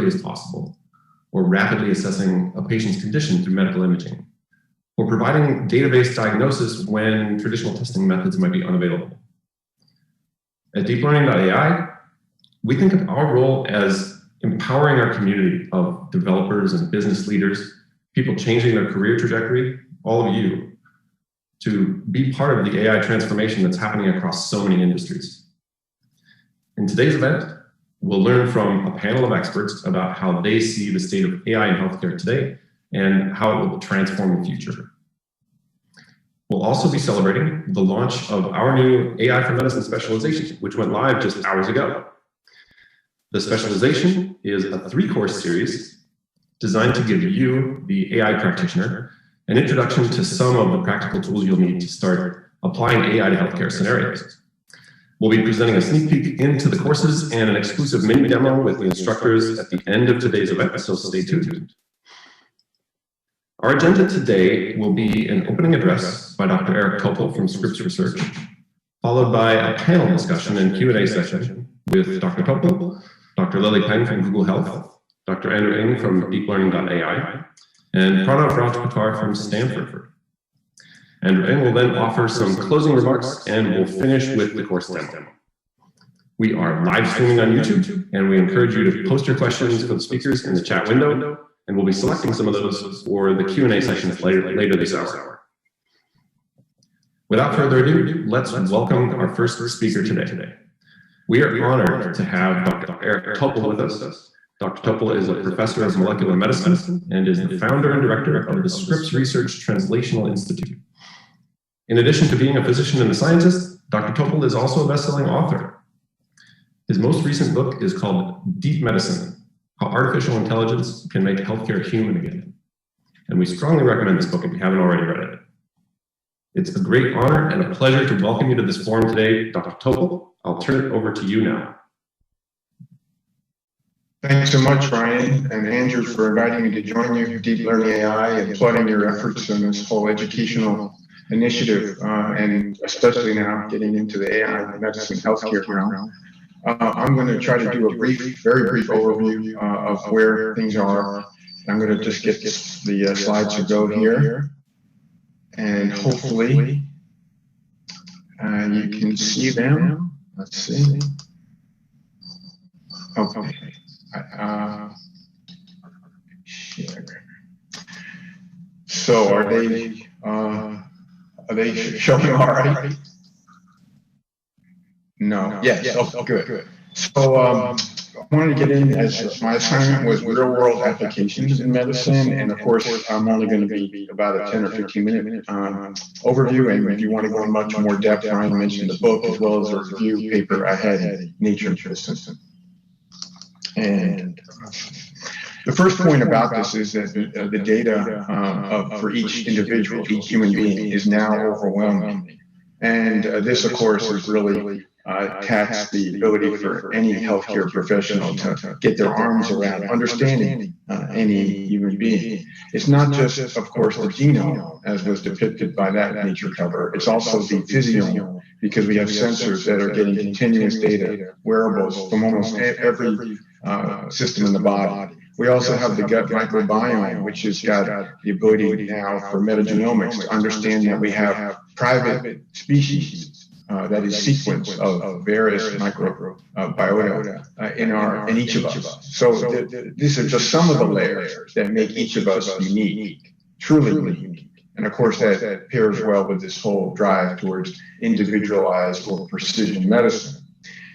as possible, or rapidly assessing a patient's condition through medical imaging, or providing database diagnosis when traditional testing methods might be unavailable. At deeplearning.ai, we think of our role as empowering our community of developers and business leaders, people changing their career trajectory, all of you, to be part of the AI transformation that's happening across so many industries. In today's event, we'll learn from a panel of experts about how they see the state of AI in healthcare today and how it will transform the future. We'll also be celebrating the launch of our new AI for Medicine Specialization, which went live just hours ago. The specialization is a 3-course series designed to give you, the AI practitioner, an introduction to some of the practical tools you'll need to start applying AI to healthcare scenarios. We'll be presenting a sneak peek into the courses and an exclusive mini demo with the instructors at the end of today's event, so stay tuned. Our agenda today will be an opening address by Dr. Eric Topol from Scripps Research, followed by a panel discussion and Q&A session with Dr. Topol, Dr. Lily Peng from Google Health, Dr. Andrew Ng from deeplearning.ai, and Pranav Rajpatar from Stanford. Andrew Ng will then offer some closing remarks, and we'll finish with the course demo. We are live streaming on YouTube, and we encourage you to post your questions for the speakers in the chat window, and we'll be selecting some of those for the Q&A sessions later this hour. Without further ado, let's welcome our first speaker today. We are honored to have Dr. Eric Topol with us. Dr. Topol is a professor of molecular medicine and is the founder and director of the Scripps Research Translational Institute. In addition to being a physician and a scientist, Dr. Topol is also a best-selling author. His most recent book is called Deep Medicine: How Artificial Intelligence Can Make Healthcare Human Again. And we strongly recommend this book if you haven't already read it. It's a great honor and a pleasure to welcome you to this forum today, Dr. Topol. I'll turn it over to you now. Thanks so much, Ryan and Andrew, for inviting me to join you, Deep Learning AI, and applauding your efforts in this whole educational initiative, and especially now getting into the AI medicine healthcare realm. I'm going to try to do a very brief overview of where things are. I'm going to just get the slides to go here, and hopefully you can see them. Let's see. Okay. Share. So are they showing all right? No. Yes. Oh, good. So I wanted to get in, as my assignment was real-world applications in medicine, and of course I'm only going to be about a 10 or 15 minute overview, and if you want to go in much more depth, Ryan mentioned the book as well as a review paper I had in Nature Medicine. And the first point about this is that the data for each individual, each human being, is now overwhelming. And this, of course, is really taxed the ability for any healthcare professional to get their arms around understanding any human being. It's not just, of course, the genome, as was depicted by that Nature cover. It's also the physiome, because we have sensors that are getting continuous data, wearables from almost every system in the body. We also have the gut microbiome, which has got the ability now for metagenomics to understand that we have private species, that is sequence of various microbiota in each of us. So these are just some of the layers that make each of us unique, truly unique. And of course, that pairs well with this whole drive towards individualized or precision medicine.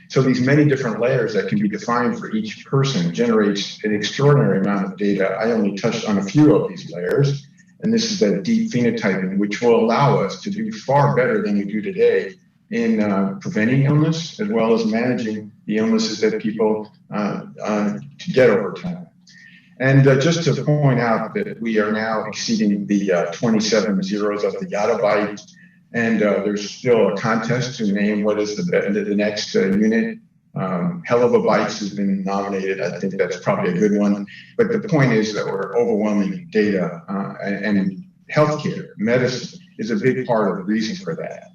So these many different layers that can be defined for each person generates an extraordinary amount of data. I only touched on a few of these layers, and this is that deep phenotyping, which will allow us to do far better than we do today in preventing illness, as well as managing the illnesses that people get over time. And just to point out that we are now exceeding the 27 zeros of the yottabyte, and there's still a contest to name what is the next unit. Hell of a Bytes has been nominated. I think that's probably a good one. But the point is that we're overwhelming data, and healthcare, medicine is a big part of the reason for that.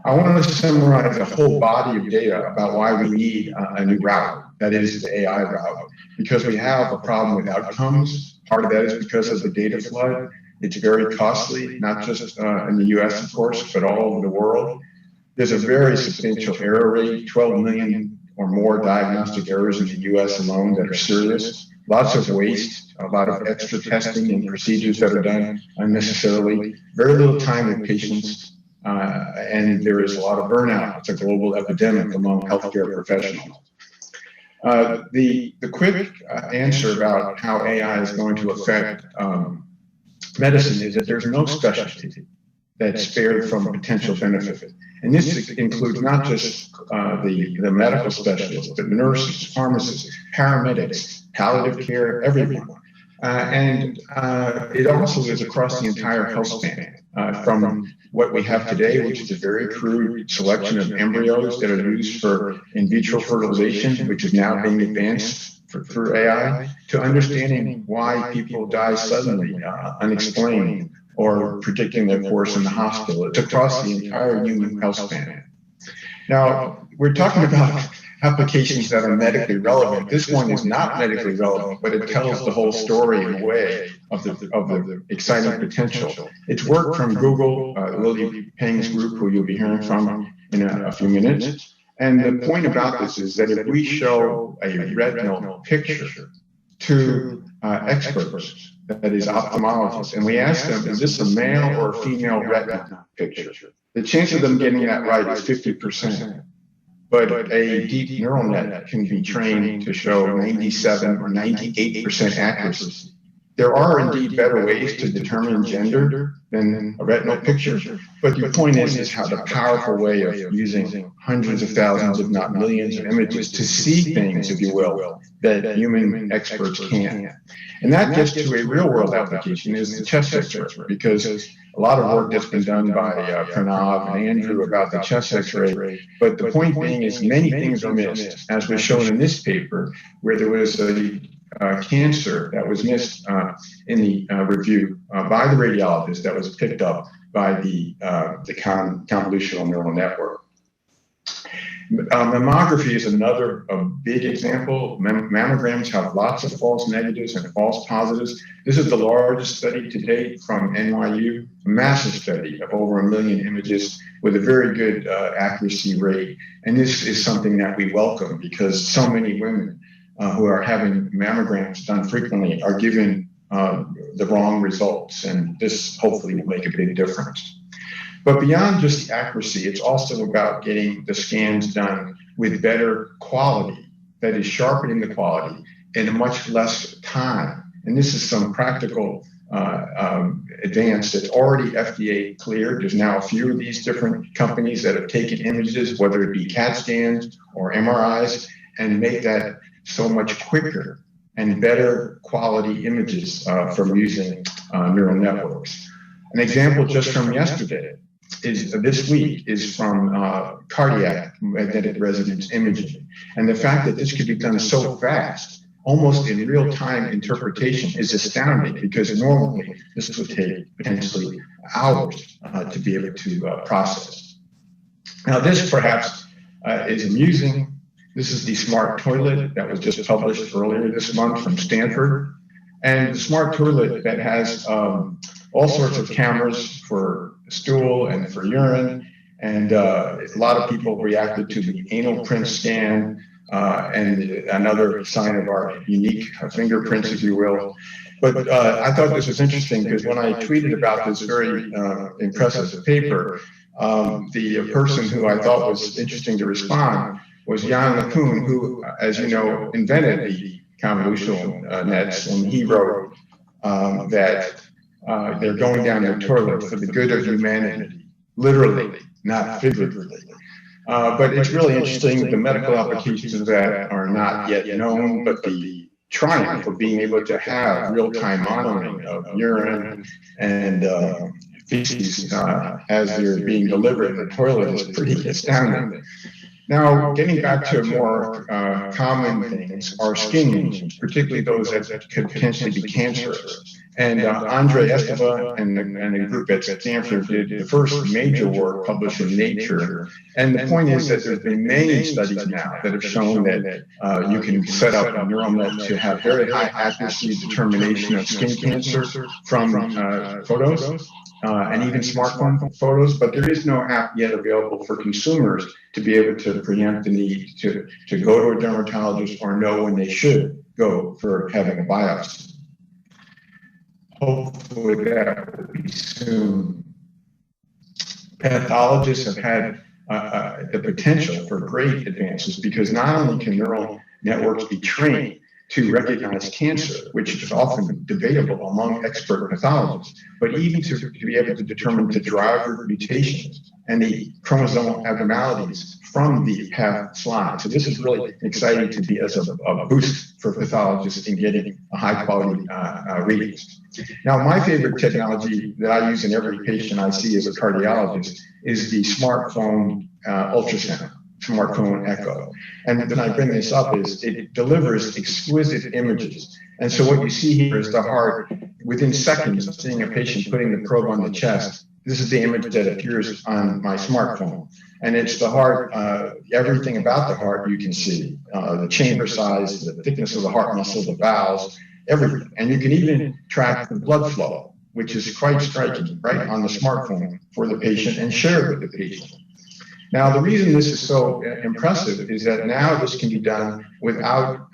I want to summarize a whole body of data about why we need a new route, that is the AI route, because we have a problem with outcomes. Part of that is because of the data flood. It's very costly, not just in the US, of course, but all over the world. There's a very substantial error rate, 12 million or more diagnostic errors in the US alone that are serious. Lots of waste, a lot of extra testing and procedures that are done unnecessarily, very little time with patients, and there is a lot of burnout. It's a global epidemic among healthcare professionals. The quick answer about how AI is going to affect medicine is that there's no specialty that's spared from potential benefit. And this includes not just the medical specialists, but nurses, pharmacists, paramedics, palliative care, everyone. And it also is across the entire health span, from what we have today, which is a very crude selection of embryos that are used for in vitro fertilization, which is now being advanced through AI, to understanding why people die suddenly, unexplained, or predicting their course in the hospital. It's across the entire human health span. Now, we're talking about applications that are medically relevant. This one is not medically relevant, but it tells the whole story in a way of the exciting potential. It's work from Google, Lily Peng's group, who you'll be hearing from in a few minutes. And the point about this is that if we show a retinal picture to experts, that is ophthalmologists, and we ask them, is this a male or a female retina picture? The chance of them getting that right is 50%. But a deep neural net can be trained to show 97 or 98% accuracy. There are indeed better ways to determine gender than a retinal picture, but the point is how the powerful way of using hundreds of thousands, if not millions of images to see things, if you will, that human experts can't. And that gets to a real world application is the chest X-ray, because a lot of work that's been done by Pranav and Andrew about the chest X-ray. But the point being is many things are missed, as was shown in this paper, where there was a cancer that was missed in the review by the radiologist that was picked up by the convolutional neural network. Mammography is another big example. Mammograms have lots of false negatives and false positives. This is the largest study to date from NYU, a massive study of over 1 million images with a very good accuracy rate. And this is something that we welcome because so many women who are having mammograms done frequently are given the wrong results. And this hopefully will make a big difference. But beyond just the accuracy, it's also about getting the scans done with better quality, that is sharpening the quality in a much less time. And this is some practical advance that's already FDA cleared. There's now a few of these different companies that have taken images, whether it be CAT scans or MRIs, and make that so much quicker and better quality images from using neural networks. An example just from yesterday is this week is from cardiac magnetic resonance imaging. And the fact that this could be done so fast, almost in real-time interpretation, is astounding because normally this would take potentially hours to be able to process. Now this perhaps is amusing. This is the smart toilet that was just published earlier this month from Stanford. And the smart toilet that has all sorts of cameras for stool and for urine. And a lot of people reacted to the anal print scan and another sign of our unique fingerprints, if you will. But I thought this was interesting because when I tweeted about this very impressive paper, the person who I thought was interesting to respond was Jan LeCun, who, as you know, invented the convolutional nets, and he wrote that they're going down their toilet for the good of humanity, literally, not figuratively. But it's really interesting, the medical applications of that are not yet known, but the triumph of being able to have real-time monitoring of urine and feces as they're being delivered in the toilet is pretty astounding. Now, getting back to more common things are skin lesions, particularly those that could potentially be cancerous. And Andre Esteva and the group at Stanford did the first major work published in Nature. And the point is that there's been many studies now that have shown that you can set up a neural net to have very high accuracy determination of skin cancer from photos. And even smartphone photos, but there is no app yet available for consumers to be able to preempt the need to go to a dermatologist or know when they should go for having a biopsy. Hopefully that will be soon. Pathologists have had the potential for great advances because not only can neural networks be trained to recognize cancer, which is often debatable among expert pathologists, but even to be able to determine the driver mutations and the chromosomal abnormalities from the path slide. So this is really exciting to be as a boost for pathologists in getting a high quality readings. Now, my favorite technology that I use in every patient I see as a cardiologist is the smartphone ultrasound. Smartphone echo. And when I bring this up is it delivers exquisite images. And so what you see here is the heart within seconds of seeing a patient putting the probe on the chest. This is the image that appears on my smartphone. And it's the heart, everything about the heart you can see, the chamber size, the thickness of the heart muscle, the valves, everything. And you can even track the blood flow, which is quite striking, right, on the smartphone for the patient and share it with the patient. Now, the reason this is so impressive is that now this can be done without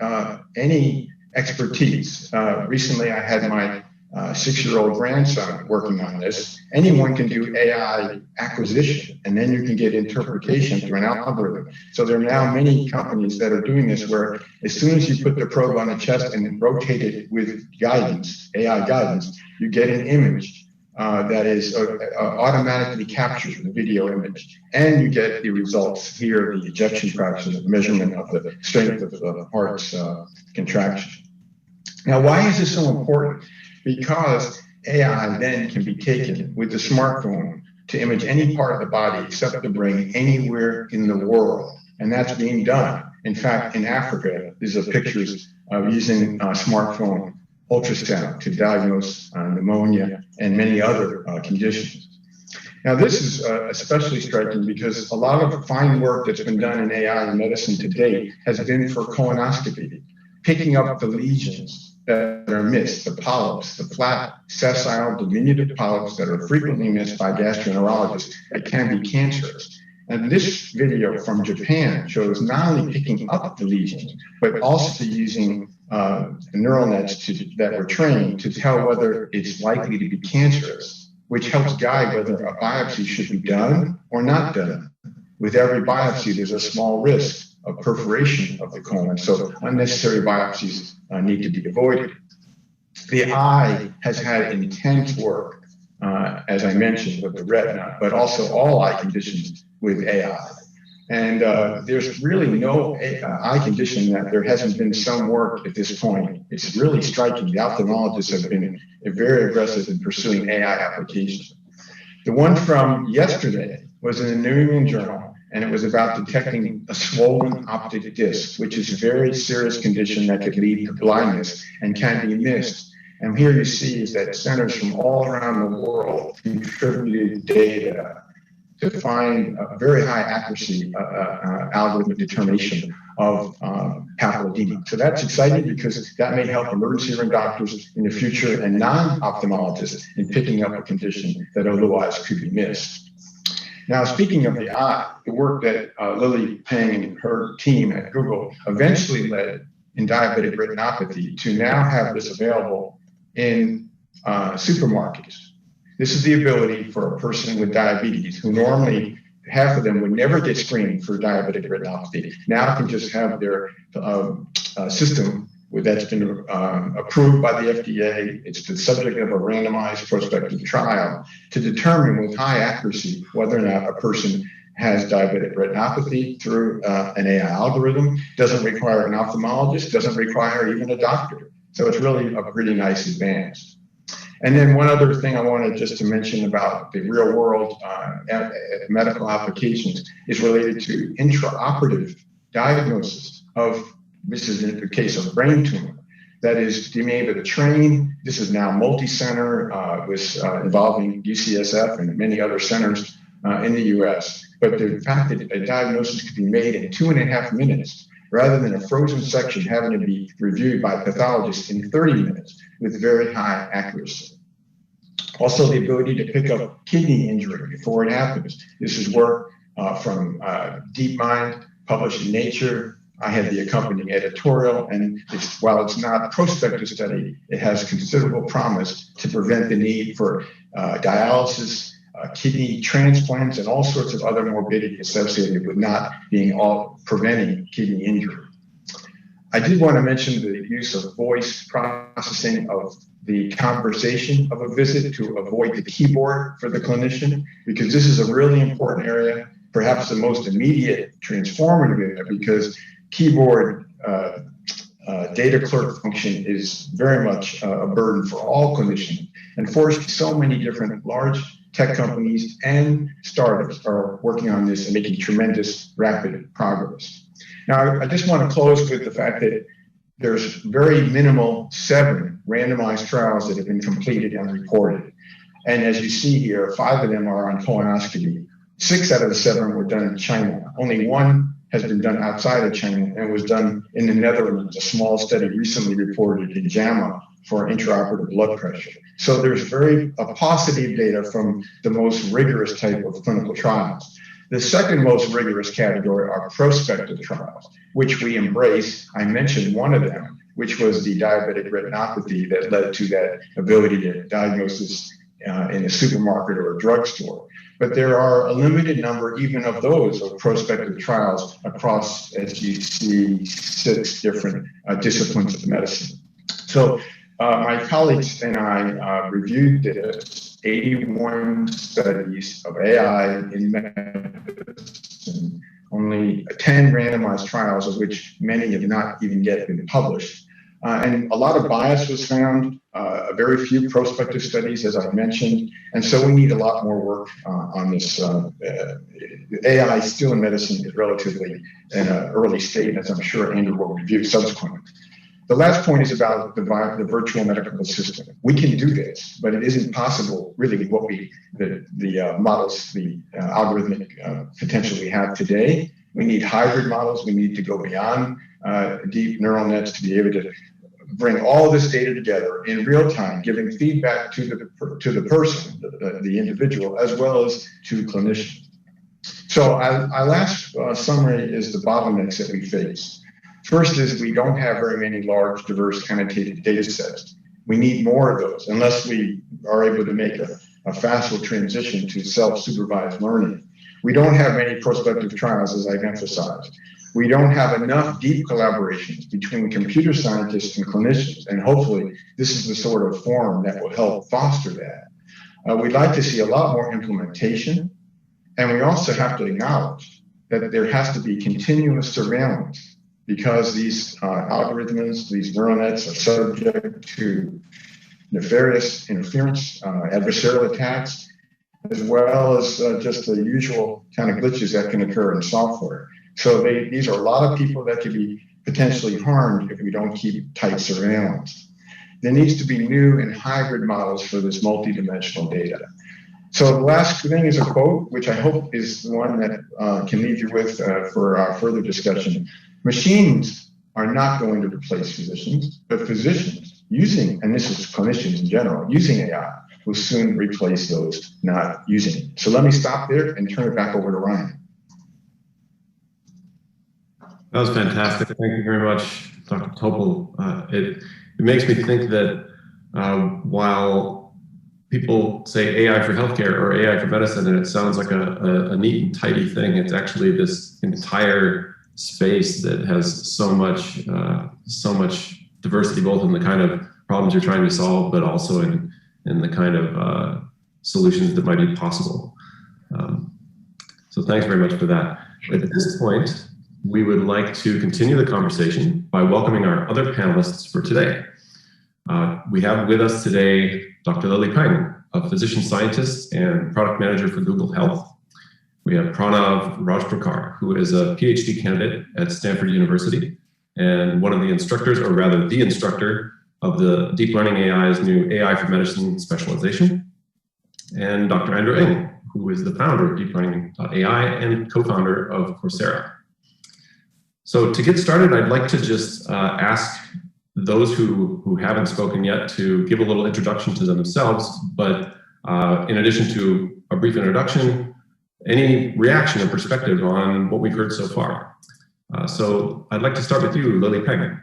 any expertise. Recently, I had my 6-year-old grandson working on this. Anyone can do AI acquisition, and then you can get interpretation through an algorithm. So there are now many companies that are doing this where as soon as you put the probe on the chest and rotate it with guidance, AI guidance, you get an image that is automatically captures the video image, and you get the results here, the ejection fraction, the measurement of the strength of the heart's contraction. Now, why is this so important? Because AI then can be taken with the smartphone to image any part of the body except the brain anywhere in the world, and that's being done. In fact, in Africa, these are pictures of using a smartphone ultrasound to diagnose pneumonia and many other conditions. Now, this is especially striking because a lot of fine work that's been done in AI in medicine to date has been for colonoscopy, picking up the lesions that are missed, the polyps, the flat, sessile, diminutive polyps that are frequently missed by gastroenterologists that can be cancerous. And this video from Japan shows not only picking up the lesions, but also using neural nets that were trained to tell whether it's likely to be cancerous, which helps guide whether a biopsy should be done or not done. With every biopsy, there's a small risk of perforation of the colon, so unnecessary biopsies need to be avoided. The eye has had intense work, as I mentioned, with the retina, but also all eye conditions with AI. And there's really no eye condition that there hasn't been some work at this point. It's really striking. The ophthalmologists have been very aggressive in pursuing AI applications. The one from yesterday was in the New England Journal, and it was about detecting a swollen optic disc, which is a very serious condition that could lead to blindness and can be missed. And here you see is that centers from all around the world contributed data to find a very high accuracy algorithm determination of papilledema. So that's exciting because that may help emergency room doctors in the future and non-ophthalmologists in picking up a condition that otherwise could be missed. Now, speaking of the eye, the work that Lily Peng and her team at Google eventually led in diabetic retinopathy to now have this available in supermarkets. This is the ability for a person with diabetes who normally, half of them would never get screened for diabetic retinopathy, now can just have their system that's been approved by the FDA. It's the subject of a randomized prospective trial to determine with high accuracy whether or not a person has diabetic retinopathy through an AI algorithm. Doesn't require an ophthalmologist, doesn't require even a doctor. So it's really a pretty nice advance. And then one other thing I wanted just to mention about the real world medical applications is related to intraoperative diagnosis of, this is in the case of a brain tumor. That is, being able to train. This is now multi-center, involving UCSF and many other centers in the U.S. But the fact that a diagnosis could be made in 2.5 minutes, rather than a frozen section having to be reviewed by a pathologist in 30 minutes with very high accuracy. Also, the ability to pick up kidney injury before it happens. This is work from DeepMind, published in Nature. I had the accompanying editorial, and while it's not a prospective study, it has considerable promise to prevent the need for dialysis, kidney transplants, and all sorts of other morbidity associated with not preventing kidney injury. I did want to mention the use of voice processing of the conversation of a visit to avoid the keyboard for the clinician, because this is a really important area, perhaps the most immediate transformative area, because keyboard data clerk function is very much a burden for all clinicians. And fortunately, so many different large tech companies and startups are working on this and making tremendous rapid progress. Now, I just want to close with the fact that there's very minimal 7 randomized trials that have been completed and reported. And as you see here, 5 of them are on colonoscopy. 6 out of the 7 were done in China. Only 1 has been done outside of China and was done in the Netherlands, a small study recently reported in JAMA for intraoperative blood pressure. So there's very positive data from the most rigorous type of clinical trials. The second most rigorous category are prospective trials, which we embrace. I mentioned one of them, which was the diabetic retinopathy that led to that ability to diagnose this in a supermarket or a drugstore. But there are a limited number even of those of prospective trials across, as you see, 6 different disciplines of medicine. So my colleagues and I reviewed this 81 studies of AI in medicine, only 10 randomized trials, of which many have not even yet been published. And a lot of bias was found, very few prospective studies, as I mentioned, and so we need a lot more work on this. AI still in medicine is relatively in an early state, as I'm sure Andrew will review subsequently. The last point is about the virtual medical assistant. We can do this, but it isn't possible, really, what the models, the algorithmic potential we have today. We need hybrid models. We need to go beyond deep neural nets to be able to bring all this data together in real time, giving feedback to the person, the individual, as well as to clinicians. So our last summary is the bottlenecks that we face. First is we don't have very many large, diverse, annotated data sets. We need more of those, unless we are able to make a faster transition to self-supervised learning. We don't have many prospective trials, as I've emphasized. We don't have enough deep collaborations between computer scientists and clinicians, and hopefully this is the sort of forum that will help foster that. We'd like to see a lot more implementation, and we also have to acknowledge that there has to be continuous surveillance, because these algorithms, these neural nets are subject to nefarious interference, adversarial attacks, as well as just the usual kind of glitches that can occur in software. So these are a lot of people that could be potentially harmed if we don't keep tight surveillance. There needs to be new and hybrid models for this multidimensional data. So the last thing is a quote, which I hope is the one that can leave you with for our further discussion. Machines are not going to replace physicians, but physicians using, and this is clinicians in general, using AI will soon replace those not using it. So let me stop there and turn it back over to Ryan. That was fantastic. Thank you very much, Dr. Topol. It makes me think that while people say AI for healthcare or AI for medicine, and it sounds like a neat and tidy thing, it's actually this entire space that has so much diversity, both in the kind of problems you're trying to solve, but also in the kind of solutions that might be possible. So thanks very much for that. At this point, we would like to continue the conversation by welcoming our other panelists for today. We have with us today Dr. Lily Peng, a physician scientist and product manager for Google Health. We have Pranav Rajprakash, who is a PhD candidate at Stanford University and one of the instructors, or rather the instructor, of the deep learning AI's new AI for Medicine Specialization, and Dr. Andrew Ng, who is the founder of Deep Learning.ai and co-founder of Coursera. So to get started, I'd like to just ask those who haven't spoken yet to give a little introduction to themselves, but in addition to a brief introduction, any reaction or perspective on what we've heard so far. So I'd like to start with you, Lily Peng.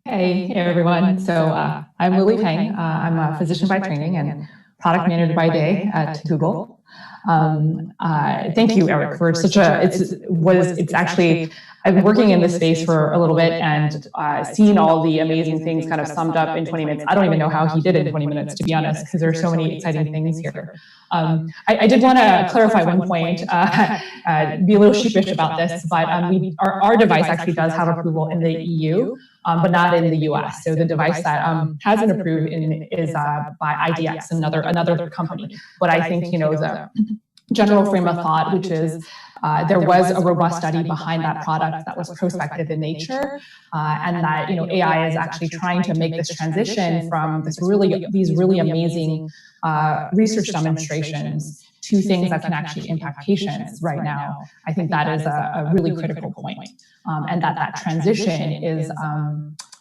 Hey everyone. So I'm Lily Peng. I'm a physician by training and product manager by day at Google. Thank you, Eric, for such a, it's actually, I've been working in this space for a little bit and seen all the amazing things kind of summed up in 20 minutes. I don't even know how he did it in 20 minutes, to be honest, because there are so many exciting things here. I did want to clarify one point, be a little sheepish about this, but our device actually does have approval in the EU, but not in the US. So the device that hasn't approved is by IDX, another company. But I think, you know, the general frame of thought, which is there was a robust study behind that product that was prospective in nature, and that, you know, AI is actually trying to make this transition from these really amazing research demonstrations to things that can actually impact patients right now. I think that is a really critical point, and that transition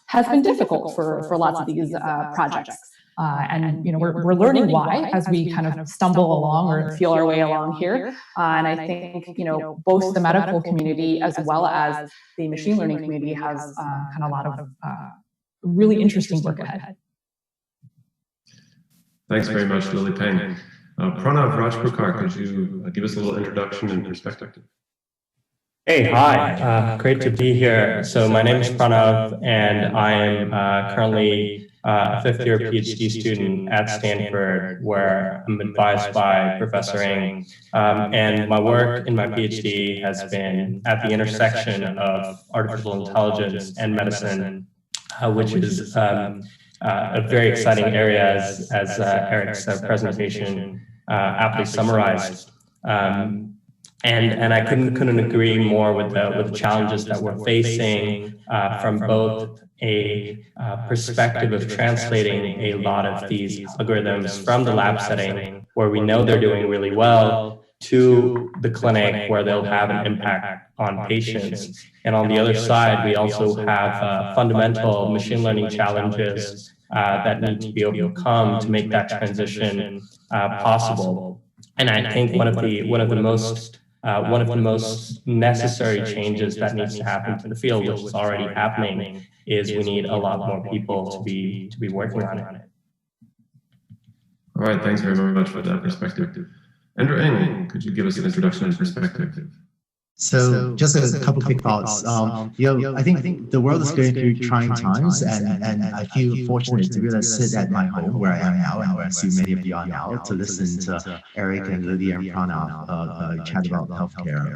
has been difficult for lots of these projects. And, you know, we're learning why as we kind of stumble along or feel our way along here. And I think, you know, both the medical community as well as the machine learning community has kind of a lot of really interesting work ahead. Thanks very much, Lily Peng. Pranav Rajprokar, could you give us a little introduction and perspective? Hey, hi. Great to be here. So my name is Pranav, and I am currently a fifth-year PhD student at Stanford, where I'm advised by Professor Ng. And my work in my PhD has been at the intersection of artificial intelligence and medicine, which is a very exciting area, as Eric's presentation aptly summarized. And I couldn't agree more with the challenges that we're facing from both a perspective of translating a lot of these algorithms from the lab setting, where we know they're doing really well, to the clinic, where they'll have an impact on patients. And on the other side, we also have fundamental machine learning challenges that need to be overcome to make that transition possible. And I think one of the most necessary changes that needs to happen to the field, which is already happening, is we need a lot more people to be working on it. All right, thanks very much for that perspective. Andrew Ng, could you give us an introduction and perspective? So just a couple quick thoughts. You know, I think the world is going through trying times, and I feel fortunate to be able to sit at my home where I am now, and where I see many of you are now, to listen to Eric and Lily and Pranav chat about healthcare.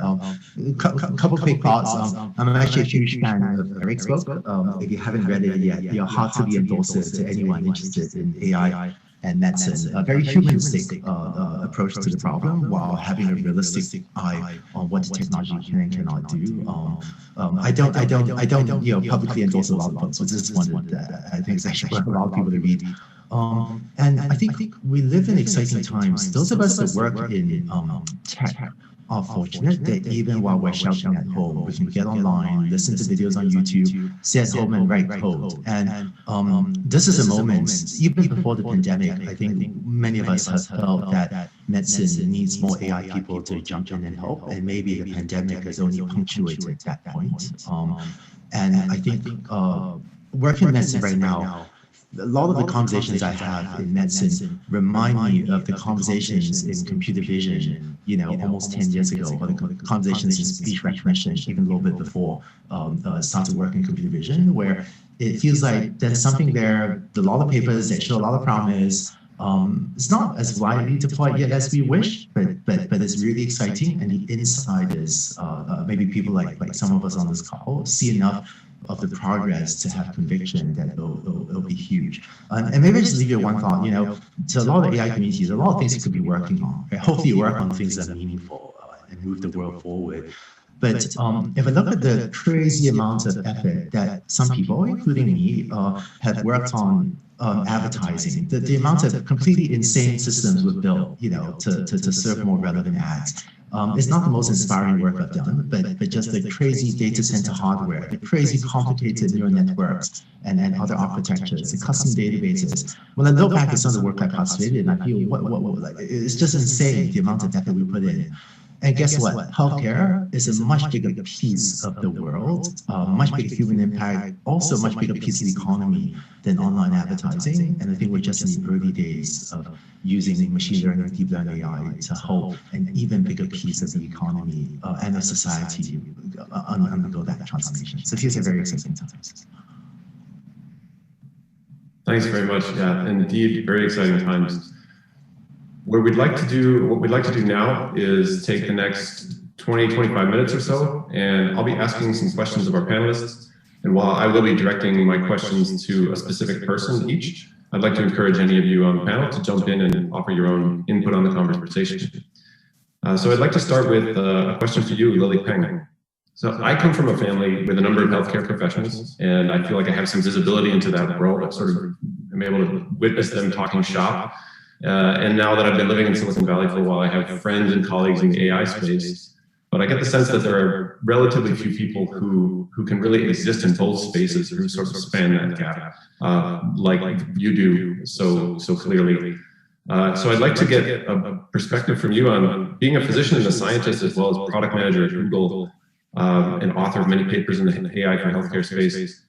Couple quick thoughts. I'm actually a huge fan of Eric's book. If you haven't read it yet, you're hard to be endorsed to anyone interested in AI and medicine. A very humanistic approach to the problem, while having a realistic eye on what the technology can and cannot do. I don't you know, publicly endorse a lot of books, but this is one that I think is actually for a lot of people to read. And I think we live in exciting times. Those of us that work in tech are fortunate that even while we're sheltering at home, we can get online, listen to videos on YouTube, sit at home and write code. And this is a moment, even before the pandemic, I think many of us have felt that medicine needs more AI people to jump in and help, and maybe the pandemic has only punctuated that point. And I think working in medicine right now, a lot of the conversations I have in medicine remind me of the conversations in computer vision, you know, almost 10 years ago, or the conversations in speech recognition, even a little bit before started working in computer vision, where it feels like there's something there, a lot of papers that show a lot of promise. It's not as widely deployed yet as we wish, but it's really exciting, and the insiders, maybe people like some of us on this call, see enough of the progress to have conviction that it'll be huge. And maybe just leave you one thought, you know, to a lot of AI communities, a lot of things you could be working on. Right? Hopefully you work on things that are meaningful and move the world forward. But if I look at the crazy amount of effort that some people, including me, have worked on advertising, the amount of completely insane systems we've built, to serve more relevant ads. It's not the most inspiring work I've done, but just the crazy data center hardware, the crazy complicated neural networks and other architectures, the custom databases. When I look back at some of the work I participated in, I feel it's just insane the amount of effort we put in. And guess what? Healthcare is a much bigger piece of the world, much bigger human impact, also much bigger piece of the economy than online advertising. And I think we're just in the early days of using machine learning, deep learning AI to help an even bigger piece of the economy and of society undergo that transformation. So these are very exciting times. Thanks very much. Yeah, indeed, very exciting times. What we'd like to do now is take the next 20, 25 minutes or so, and I'll be asking some questions of our panelists. And while I will be directing my questions to a specific person each, I'd like to encourage any of you on the panel to jump in and offer your own input on the conversation. So I'd like to start with a question for you, Lily Peng. So I come from a family with a number of healthcare professionals, and I feel like I have some visibility into that world. I sort of am able to witness them talking shop. And now that I've been living in Silicon Valley for a while, I have friends and colleagues in the AI space. But I get the sense that there are relatively few people who can really exist in both spaces, or who sort of span that gap, like you do so clearly. So I'd like to get a perspective from you on being a physician and a scientist, as well as product manager at Google, and author of many papers in the AI for healthcare space.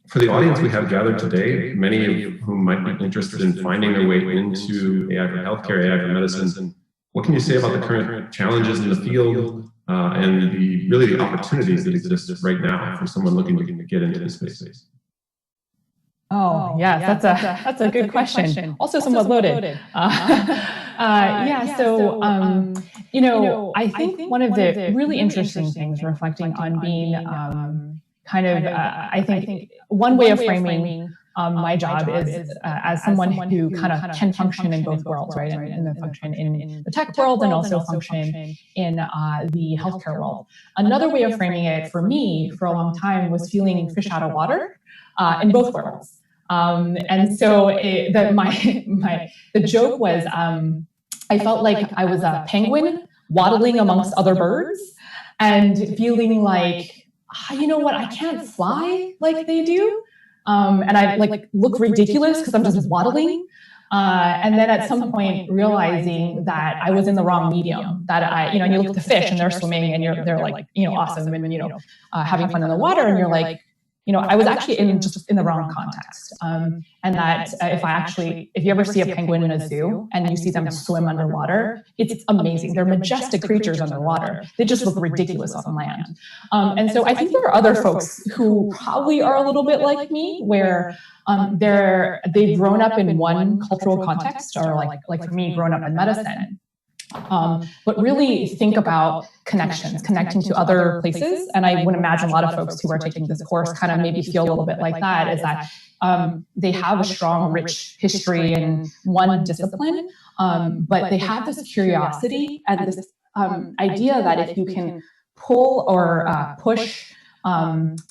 For the audience we have gathered today, many of whom might be interested in finding their way into AI for healthcare, AI for medicine, what can you say about the current challenges in the field and the opportunities that exist right now for someone looking to get into this space? Oh, yes, that's a good question. Also somewhat loaded. I think one of the really interesting things reflecting on being I think one way of framing my job is as someone who kind of can function in both worlds, right? And then function in the tech world and also function in the healthcare world. Another way of framing it for me for a long time was feeling fish out of water in both worlds. And so the joke was I felt like I was a penguin waddling amongst other birds and feeling like, you know what, I can't fly like they do. And I look ridiculous because I'm just waddling. And then at some point realizing that I was in the wrong medium, that you look at the fish and they're swimming and they're awesome and, having fun in the water. And you're like, I was actually just in the wrong context. And that if you ever see a penguin in a zoo and you see them swim underwater, it's amazing. They're majestic creatures underwater. They just look ridiculous on land. And so I think there are other folks who probably are a little bit like me, where they've grown up in one cultural context, or like for me, grown up in medicine. But really think about connecting to other places. And I would imagine a lot of folks who are taking this course kind of maybe feel a little bit like that, is that they have a strong, rich history in one discipline, but they have this curiosity and this idea that if you can pull or push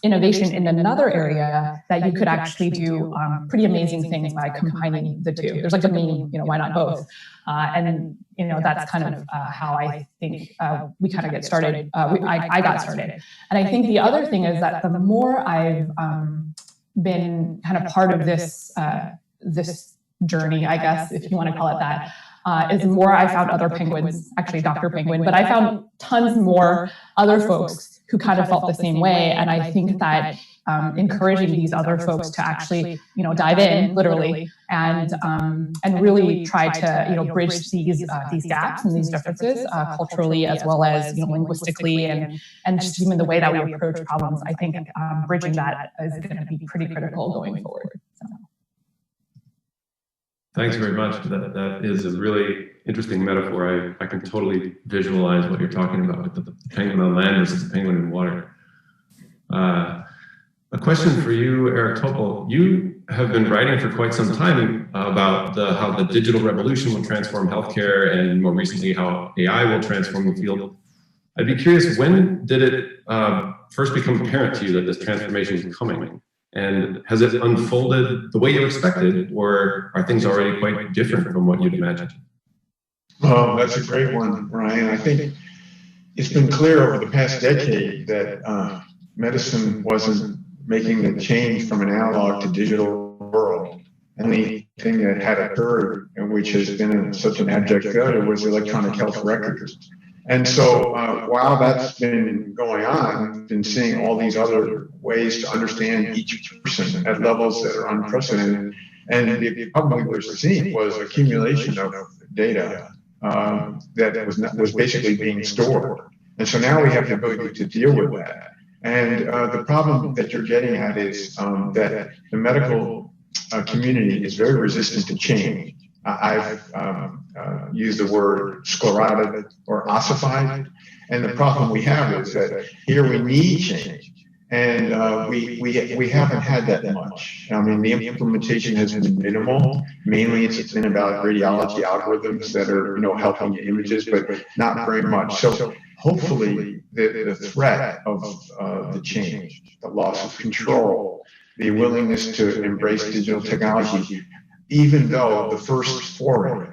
innovation in another area, that you could actually do pretty amazing things by combining the two. There's like a meme, why not both? And that's kind of how I think we kind of get started. I got started. And I think the other thing is that the more I've been kind of part of this journey, I guess, if you want to call it that, is the more I found other penguins, actually Dr. Penguin, but I found tons more other folks who kind of felt the same way. And I think that encouraging these other folks to actually, dive in literally and really try to, bridge these gaps and these differences culturally, as well as, linguistically and just even the way that we approach problems. I think bridging that is going to be pretty critical going forward. So. Thanks very much. That is a really interesting metaphor. I can totally visualize what you're talking about with the penguin on land versus the penguin in water. A question for you, Eric Topol. You have been writing for quite some time about how the digital revolution will transform healthcare, and more recently how AI will transform the field. I'd be curious, when did it first become apparent to you that this transformation is coming? And has it unfolded the way you expected, or are things already quite different from what you'd imagined? Well, that's a great one, Ryan. I think it's been clear over the past decade that medicine wasn't making the change from an analog to digital world. And the thing that had occurred, and which has been such an abject failure, was electronic health records. And so while that's been going on, we've been seeing all these other ways to understand each person at levels that are unprecedented. And the problem we were seeing was accumulation of data that was basically being stored. And so now we have the ability to deal with that. And the problem that you're getting at is that the medical community is very resistant to change. I've used the word sclerotic or ossified. And the problem we have is that here we need change. And we haven't had that much. I mean, the implementation has been minimal. Mainly it's been about radiology algorithms that are, helping images, but not very much. So hopefully the threat of the change, the loss of control, the willingness to embrace digital technology, even though the first foray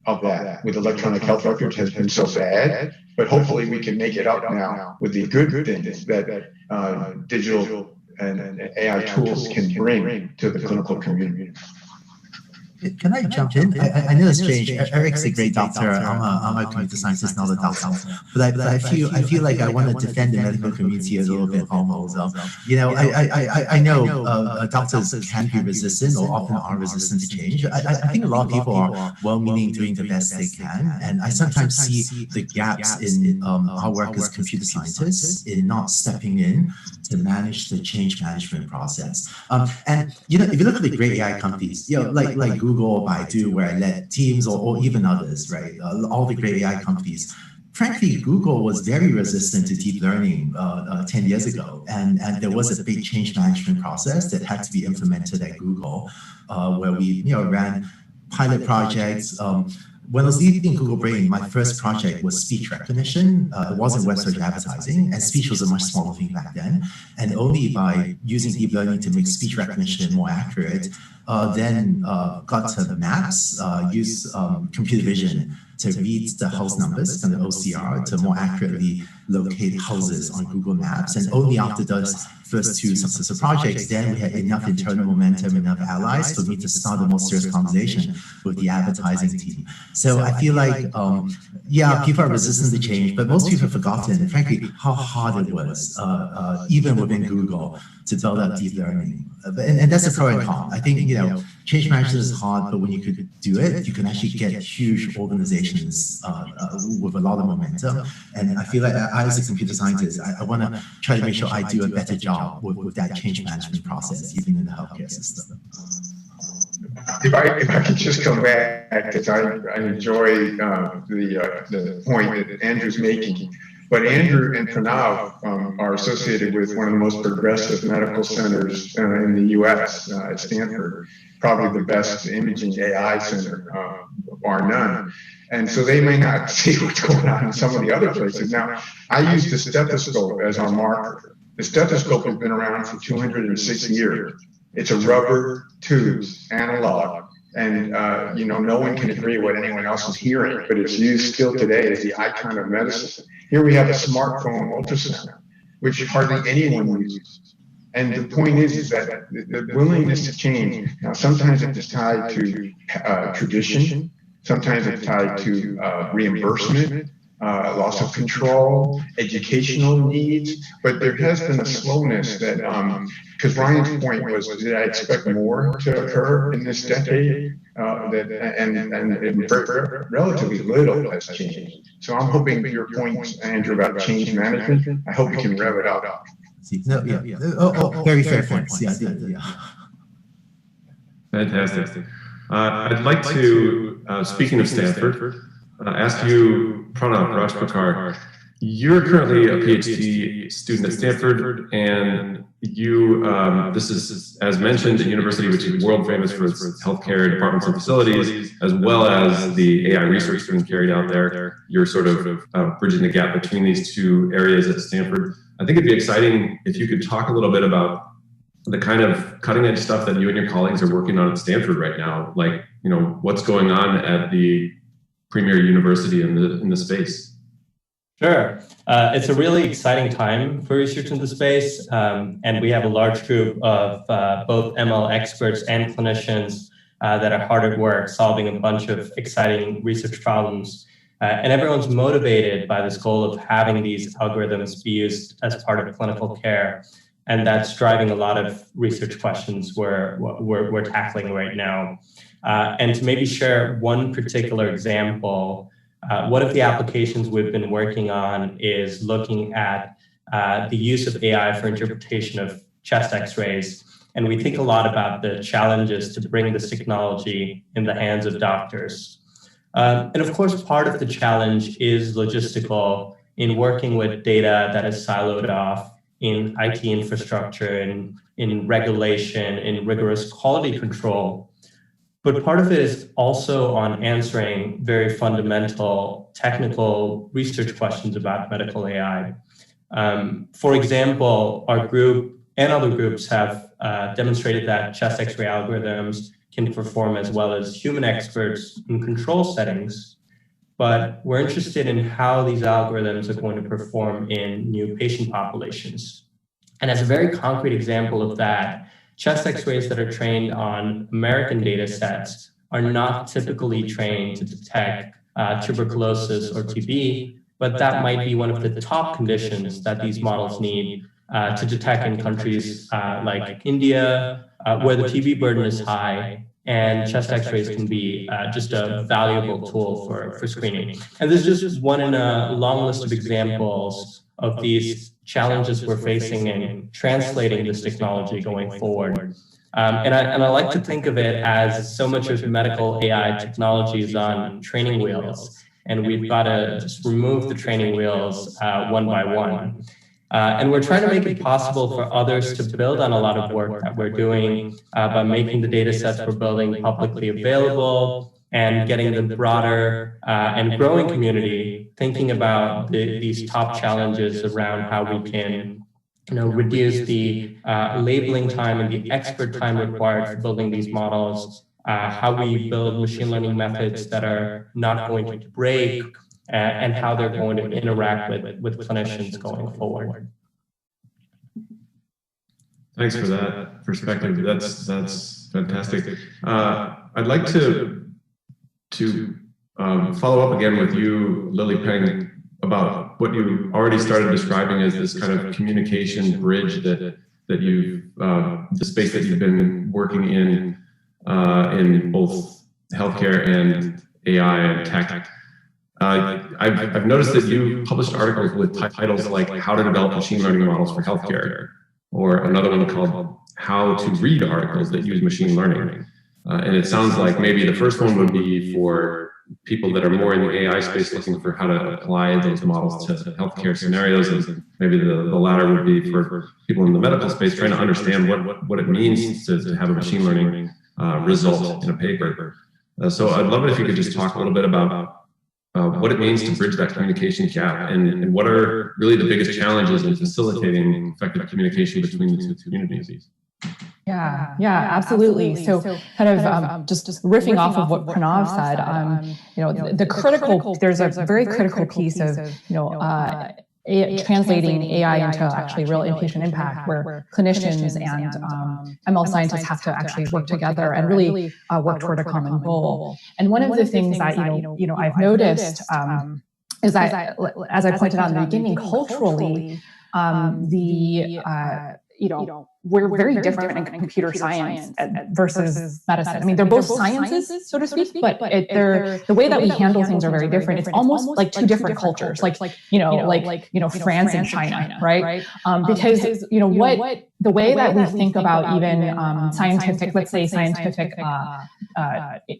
of that with electronic health records has been so bad, but hopefully we can make it up now with the good things that digital and AI tools can bring to the clinical community. Can I jump in? I know it's strange. Eric's a great doctor. I'm a computer scientist, not a doctor. But I feel like I want to defend the medical community a little bit almost. I know doctors can be resistant or often are resistant to change. I think a lot of people are well-meaning, doing the best they can. And I sometimes see the gaps in our work as computer scientists in not stepping in to manage the change management process. And if you look at the great AI companies, like Google, Baidu, where I led teams, or even others, right? All the great AI companies. Frankly, Google was very resistant to deep learning 10 years ago, and there was a big change management process that had to be implemented at Google, where we ran pilot projects. When I was leading Google Brain, my first project was speech recognition. It wasn't web search advertising, and speech was a much smaller thing back then. And only by using deep learning to make speech recognition more accurate, then got to the maps, use computer vision to read the house numbers from the OCR to more accurately locate houses on Google Maps. And only after those first two successful projects, then we had enough internal momentum, enough allies for me to start a more serious conversation with the advertising team. So I feel like, people are resistant to change, but most people have forgotten, frankly, how hard it was, even within Google, to build up deep learning. And that's a pro and con. I think, change management is hard, but when you could do it, you can actually get huge organizations with a lot of momentum. And I feel like I, as a computer scientist, I want to try to make sure I do a better job with that change management process, even in the healthcare system. If I could just come back, because I enjoy the point that Andrew's making. But Andrew and Pranav are associated with one of the most progressive medical centers in the U.S. At Stanford, probably the best imaging AI center, bar none. And so they may not see what's going on in some of the other places. Now, I use the stethoscope as our marker. The stethoscope has been around for 206 years. It's a rubber tube, analog. And, no one can agree what anyone else is hearing, but it's used still today as the icon of medicine. Here we have a smartphone ultrasound, which hardly anyone uses. And the point is that the willingness to change, now sometimes it's tied to tradition, sometimes it's tied to reimbursement, loss of control, educational needs, but there has been a slowness that, because Ryan's point was, did I expect more to occur in this decade? And relatively little has changed. So I'm hoping your point, Andrew, about change management, I hope we can rev it up. Very fair points. Yeah. Fantastic. I'd like to, speaking of Stanford, ask you, Pranav Rajpakar, you're currently a PhD student at Stanford, and you, this is, as mentioned, a university which is world famous for its healthcare departments and facilities, as well as the AI research being carried out there. You're sort of bridging the gap between these two areas at Stanford. I think it'd be exciting if you could talk a little bit about the kind of cutting edge stuff that you and your colleagues are working on at Stanford right now. Like, you know, what's going on at the premier university in the space. Sure. It's a really exciting time for research in the space, and we have a large group of both ML experts and clinicians that are hard at work solving a bunch of exciting research problems. And everyone's motivated by this goal of having these algorithms be used as part of clinical care. And that's driving a lot of research questions we're tackling right now. And to maybe share one particular example, one of the applications we've been working on is looking at the use of AI for interpretation of chest x-rays. And we think a lot about the challenges to bring this technology in the hands of doctors. And of course, part of the challenge is logistical in working with data that is siloed off in IT infrastructure, in regulation, in rigorous quality control. But part of it is also on answering very fundamental technical research questions about medical AI. For example, our group and other groups have demonstrated that chest X-ray algorithms can perform as well as human experts in control settings, but we're interested in how these algorithms are going to perform in new patient populations. And as a very concrete example of that, chest X-rays that are trained on American data sets are not typically trained to detect tuberculosis or TB, but that might be one of the top conditions that these models need to detect in countries like India, where the TB burden is high, and chest X-rays can be just a valuable tool for screening. And this is just one in a long list of examples of these challenges we're facing in translating this technology going forward. And I like to think of it as so much of medical AI technology is on training wheels, and we've got to just remove the training wheels one by one. And we're trying to make it possible for others to build on a lot of work that we're doing by making the data sets we're building publicly available and getting the broader and growing community thinking about these top challenges around how we can reduce the labeling time and the expert time required for building these models, how we build machine learning methods that are not going to break, and how they're going to interact with clinicians going forward. Thanks for that perspective. That's fantastic. I'd like to follow up again with you, Lily Peng, about what you already started describing as this kind of communication bridge that you've the space that you've been working in both healthcare and AI and tech. I've noticed that you published articles with titles like "How to Develop Machine Learning Models for Healthcare," or another one called "How to Read Articles That Use Machine Learning." And it sounds like maybe the first one would be for people that are more in the AI space looking for how to apply those models to healthcare scenarios, and maybe the latter would be for people in the medical space trying to understand what it means to have a machine learning result in a paper. So I'd love it if you could just talk a little bit about what it means to bridge that communication gap, and what are really the biggest challenges in facilitating effective communication between the two communities. Yeah, absolutely. So kind of just riffing off of what Pranav said, the critical, there's a very critical piece of, translating AI into actually real inpatient impact, where clinicians and ML scientists have to actually work together and really work toward a common goal. And one of the things that, I've noticed is that, as I pointed out in the beginning, culturally, we're very different in computer science versus medicine. I mean, they're both sciences, so to speak, but the way that we handle things are very different. It's almost like two different cultures, like France and China, right? Because the way that we think about even scientific, let's say scientific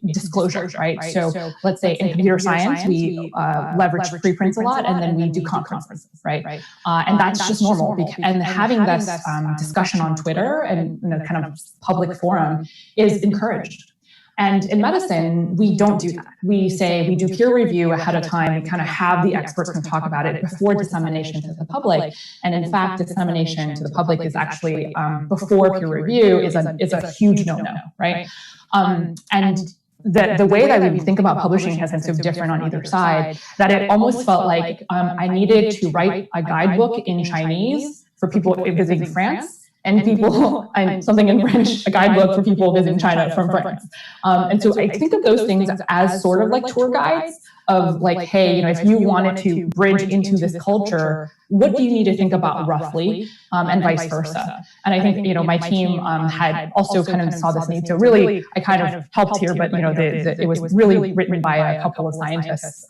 disclosures, right? So let's say in computer science, we leverage preprints a lot, and then we do conferences, right? And that's just normal. And having this discussion on Twitter and in a kind of public forum is encouraged. And in medicine, we don't do that. We say we do peer review ahead of time. We kind of have the experts can talk about it before dissemination to the public. And in fact, dissemination to the public is actually before peer review is a huge no-no, right? And the way that we think about publishing has been so different on either side that it almost felt like I needed to write a guidebook in Chinese for people visiting France. And people, and something in French, a guidebook for people visiting China from France. And so I think of those things as sort of like tour guides of like, hey, you know, if you wanted to bridge into this culture, what do you need to think about roughly, and vice versa. And I think, you know, my team had also kind of saw this need. So really, I kind of helped here, but, you know, it was really written by a couple of scientists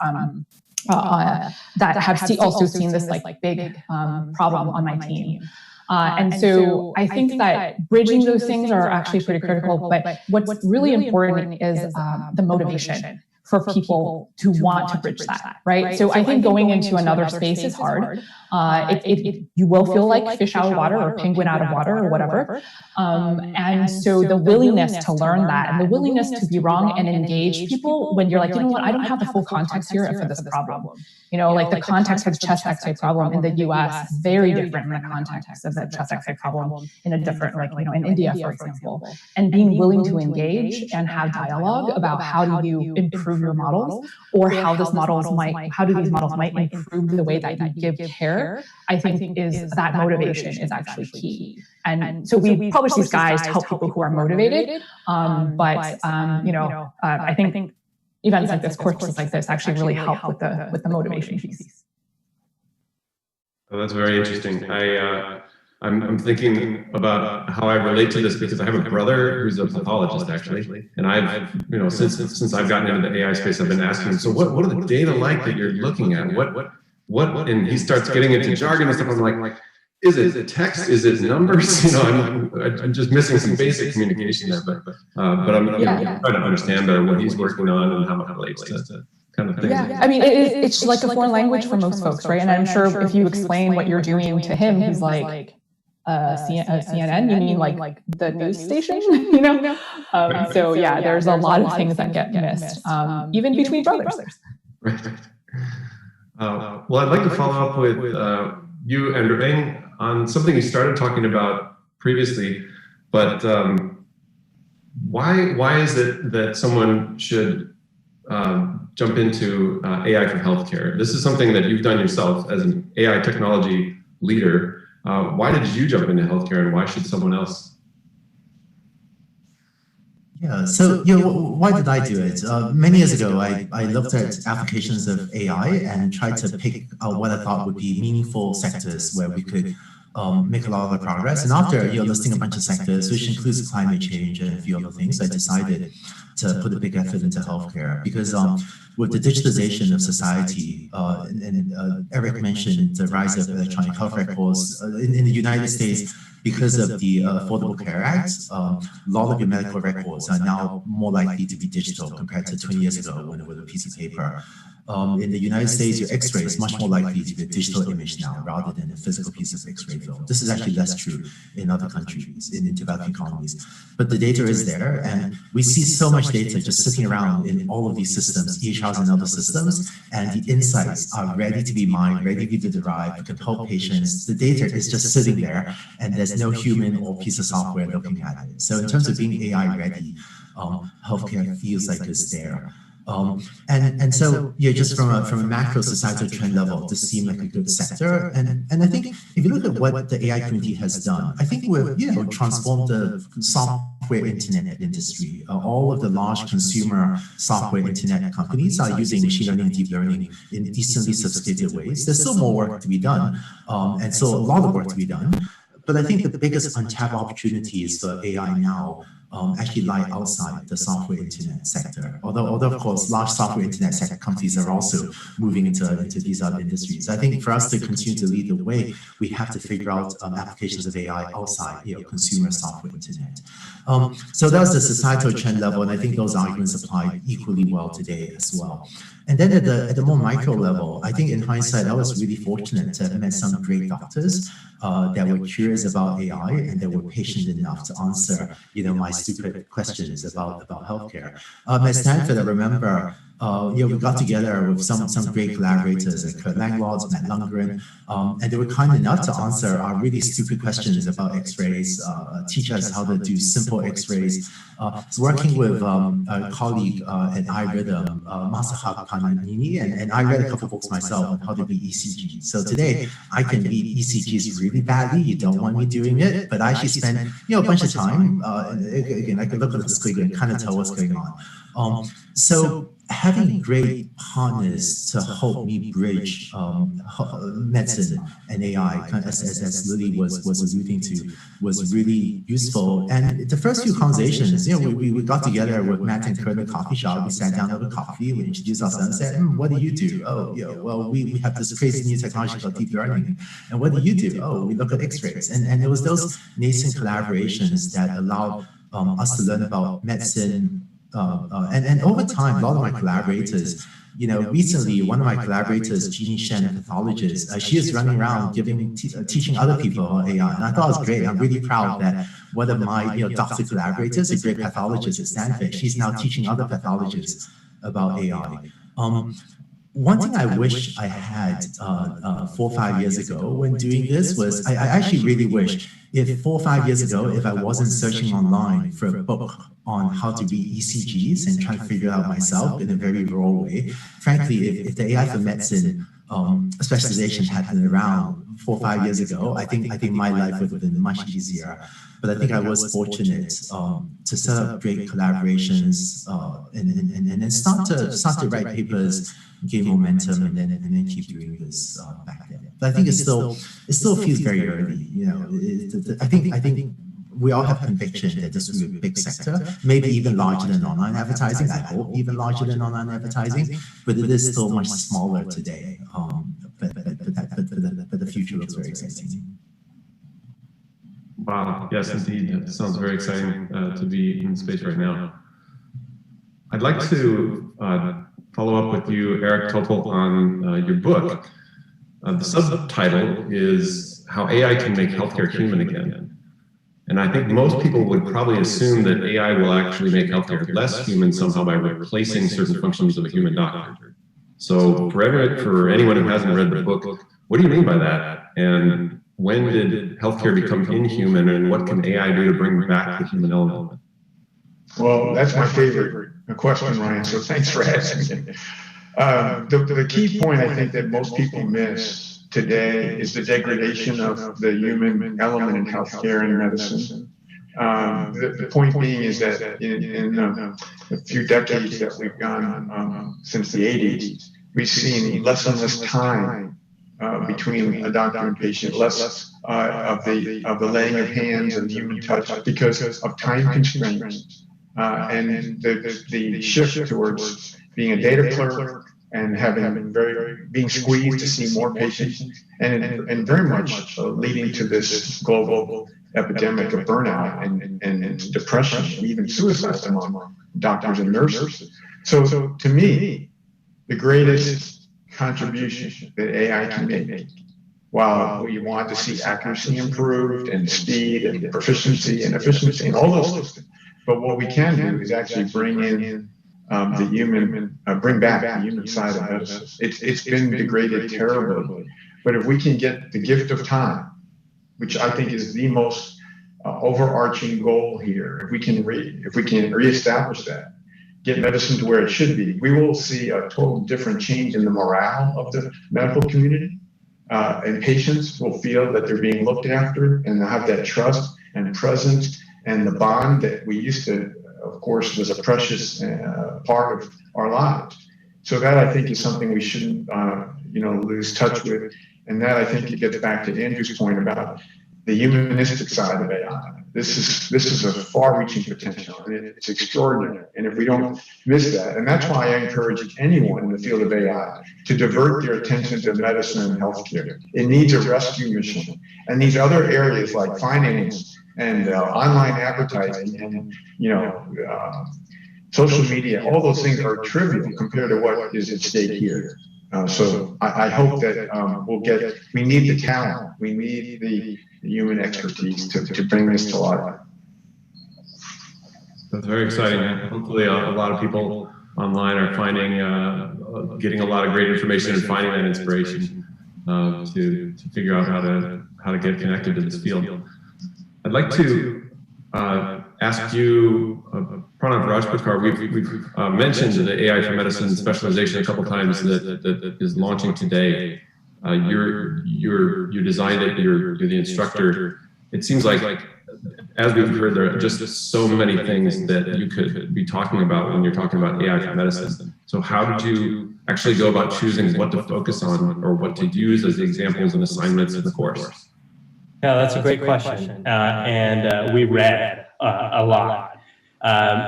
that have also seen this like big problem on my team. And so I think that bridging those things are actually pretty critical, but what's really important is the motivation for people to want to bridge that, right? So I think going into another space is hard. You will feel like fish out of water or penguin out of water or whatever. And so the willingness to learn that and the willingness to be wrong and engage people when you're like, you know what, I don't have the full context here for this problem. You know, like the context of the chest X-ray problem in the US is very different from the context of the chest X-ray problem in a different, like, you know, in India, for example. And being willing to engage and have dialogue about how do you improve your models or how do these models might improve the way that you give care, I think is that motivation is actually key. And so we publish these guides to help people who are motivated. You know, I think events like this, courses like this, actually really help with the motivation piece. Oh, that's very interesting. I'm thinking about how I relate to this because I have a brother who's a pathologist actually, and I've, you know, since I've gotten into the AI space, I've been asking him, so what are the data like that you're looking at? What? And he starts getting into jargon and stuff. I'm like, is it text? Is it numbers? You know, I'm just missing some basic communication there, but I'm trying to understand better what he's working on and how it relates to kind of things. Yeah, I mean, it's like a foreign language for most folks, right? And I'm sure if you explain what you're doing to him, he's like, CNN? You mean like the news station? You know? So yeah, there's a lot of things that get missed, even between brothers. Right. Well, I'd like to follow up with you and Randomized on something you started talking about previously, but why is it that someone should jump into AI for healthcare? This is something that you've done yourself as an AI technology leader. Why did you jump into healthcare, and why should someone else? Yeah, so why did I do it? Many years ago, I looked at applications of AI and tried to pick out what I thought would be meaningful sectors where we could make a lot of progress. And after listing a bunch of sectors, which includes climate change and a few other things, I decided to put a big effort into healthcare because with the digitalization of society, and Eric mentioned the rise of electronic health records in the United States. Because of the Affordable Care Act, a lot of your medical records are now more likely to be digital compared to 20 years ago when it was a piece of paper. In the United States, your X-ray is much more likely to be a digital image now rather than a physical piece of X-ray film. This is actually less true in other countries, in developing economies. But the data is there, and we see so much data just sitting around in all of these systems, EHRs and other systems, and the insights are ready to be mined, ready to be derived, can help patients. The data is just sitting there, and there's no human or piece of software looking at it. So in terms of being AI ready, healthcare feels like it's there. And so just from a macro societal trend level, this seemed like a good sector. And I think if you look at what the AI community has done, I think we've transformed the software internet industry. All of the large consumer software internet companies are using machine learning and deep learning in decently sophisticated ways. There's still more work to be done, and still a lot of work to be done. But I think the biggest untapped opportunities for AI now actually lie outside the software internet sector. Although of course, large software internet sector companies are also moving into these other industries. I think for us to continue to lead the way, we have to figure out applications of AI outside, consumer software internet. So that was the societal trend level, and I think those arguments apply equally well today as well. And then at the more micro level, I think in hindsight, I was really fortunate to have met some great doctors that were curious about AI and that were patient enough to answer, my stupid questions about healthcare. At Stanford, I remember, we got together with some great collaborators, like Kurt Langwald, Matt Lundgren, and they were kind enough to answer our really stupid questions about X-rays, teach us how to do simple X-rays. Working with a colleague at iRhythm, Masahiro Pananini, and I read a couple books myself on how to read ECGs. So today, I can read ECGs really badly. You don't want me doing it, but I actually spend a bunch of time. Again, I could look at the screen and kind of tell what's going on. So having great partners to help me bridge medicine and AI, as Lily was alluding to, was really useful. And the first few conversations, we got together with Matt and Kurt in a coffee shop. We sat down over coffee. We introduced ourselves and said, "What do you do?" "Oh, well, we have this crazy new technology called deep learning." "And what do you do?" "Oh, we look at X-rays." And it was those nascent collaborations that allowed us to learn about medicine. And over time, a lot of my collaborators, recently, one of my collaborators, Jeannie Shen, a pathologist, she is running around teaching other people about AI. And I thought it was great. I'm really proud that one of my doctor collaborators, a great pathologist at Stanford, she's now teaching other pathologists about AI. One thing I wish I had 4 or 5 years ago when doing this was, I actually really wish if 4 or 5 years ago, if I wasn't searching online for a book on how to read ECGs and trying to figure it out myself in a very raw way, frankly, if the AI for Medicine specialization had been around 4 or 5 years ago, I think my life would have been much easier. But I think I was fortunate to set up great collaborations and then start to write papers, gain momentum, and then keep doing this back then. But I think it still feels very early. I think we all have conviction that this will be a big sector, maybe even larger than online advertising. I hope even larger than online advertising, but it is still much smaller today. But the future looks very exciting. Wow, yes, indeed. It sounds very exciting to be in space right now. I'd like to follow up with you, Eric Topol, on your book. The subtitle is How AI Can Make Healthcare Human Again. And I think most people would probably assume that AI will actually make healthcare less human somehow by replacing certain functions of a human doctor. So for anyone who hasn't read the book, what do you mean by that? And when did healthcare become inhuman, and what can AI do to bring back the human element? Well, that's my favorite question, Ryan, so thanks for asking. The key point I think that most people miss today is the degradation of the human element in healthcare and medicine. The point being is that in a few decades that we've gone since the 80s, we've seen less and less time between a doctor and patient, less of the laying of hands and human touch because of time constraints and the shift towards being a data clerk and being squeezed to see more patients, and very much leading to this global epidemic of burnout and depression and even suicide among doctors and nurses. So to me, the greatest contribution that AI can make, while we want to see accuracy improved and speed and proficiency and efficiency and all those things, but what we can do is actually bring in bring back the human side of medicine. It's been degraded terribly, but if we can get the gift of time, which I think is the most overarching goal here, if we can reestablish that, get medicine to where it should be, we will see a total different change in the morale of the medical community, and patients will feel that they're being looked after and they'll have that trust and presence and the bond that we used to, of course, was a precious part of our lives. So that, I think, is something we shouldn't lose touch with. And that, I think, it gets back to Andrew's point about the humanistic side of AI. this is a far-reaching potential, and it's extraordinary. And if we don't miss that, and that's why I encourage anyone in the field of AI to divert their attention to medicine and healthcare. It needs a rescue mission, and these other areas like finance and online advertising and social media, all those things are trivial compared to what is at stake here. So I hope that we need the talent, we need the human expertise to bring this to life. That's very exciting. Hopefully a lot of people online are finding, getting a lot of great information and finding that inspiration to figure out how to get connected to this field. I'd like to ask you, Pranav Rajpakar, we've mentioned the AI for Medicine Specialization a couple times that is launching today. You designed it, you're the instructor. It seems like, as we've heard, there are just so many things that you could be talking about when you're talking about AI for medicine. So how did you actually go about choosing what to focus on or what to use as the examples and assignments in the course? Yeah, that's a great question. And we read a lot.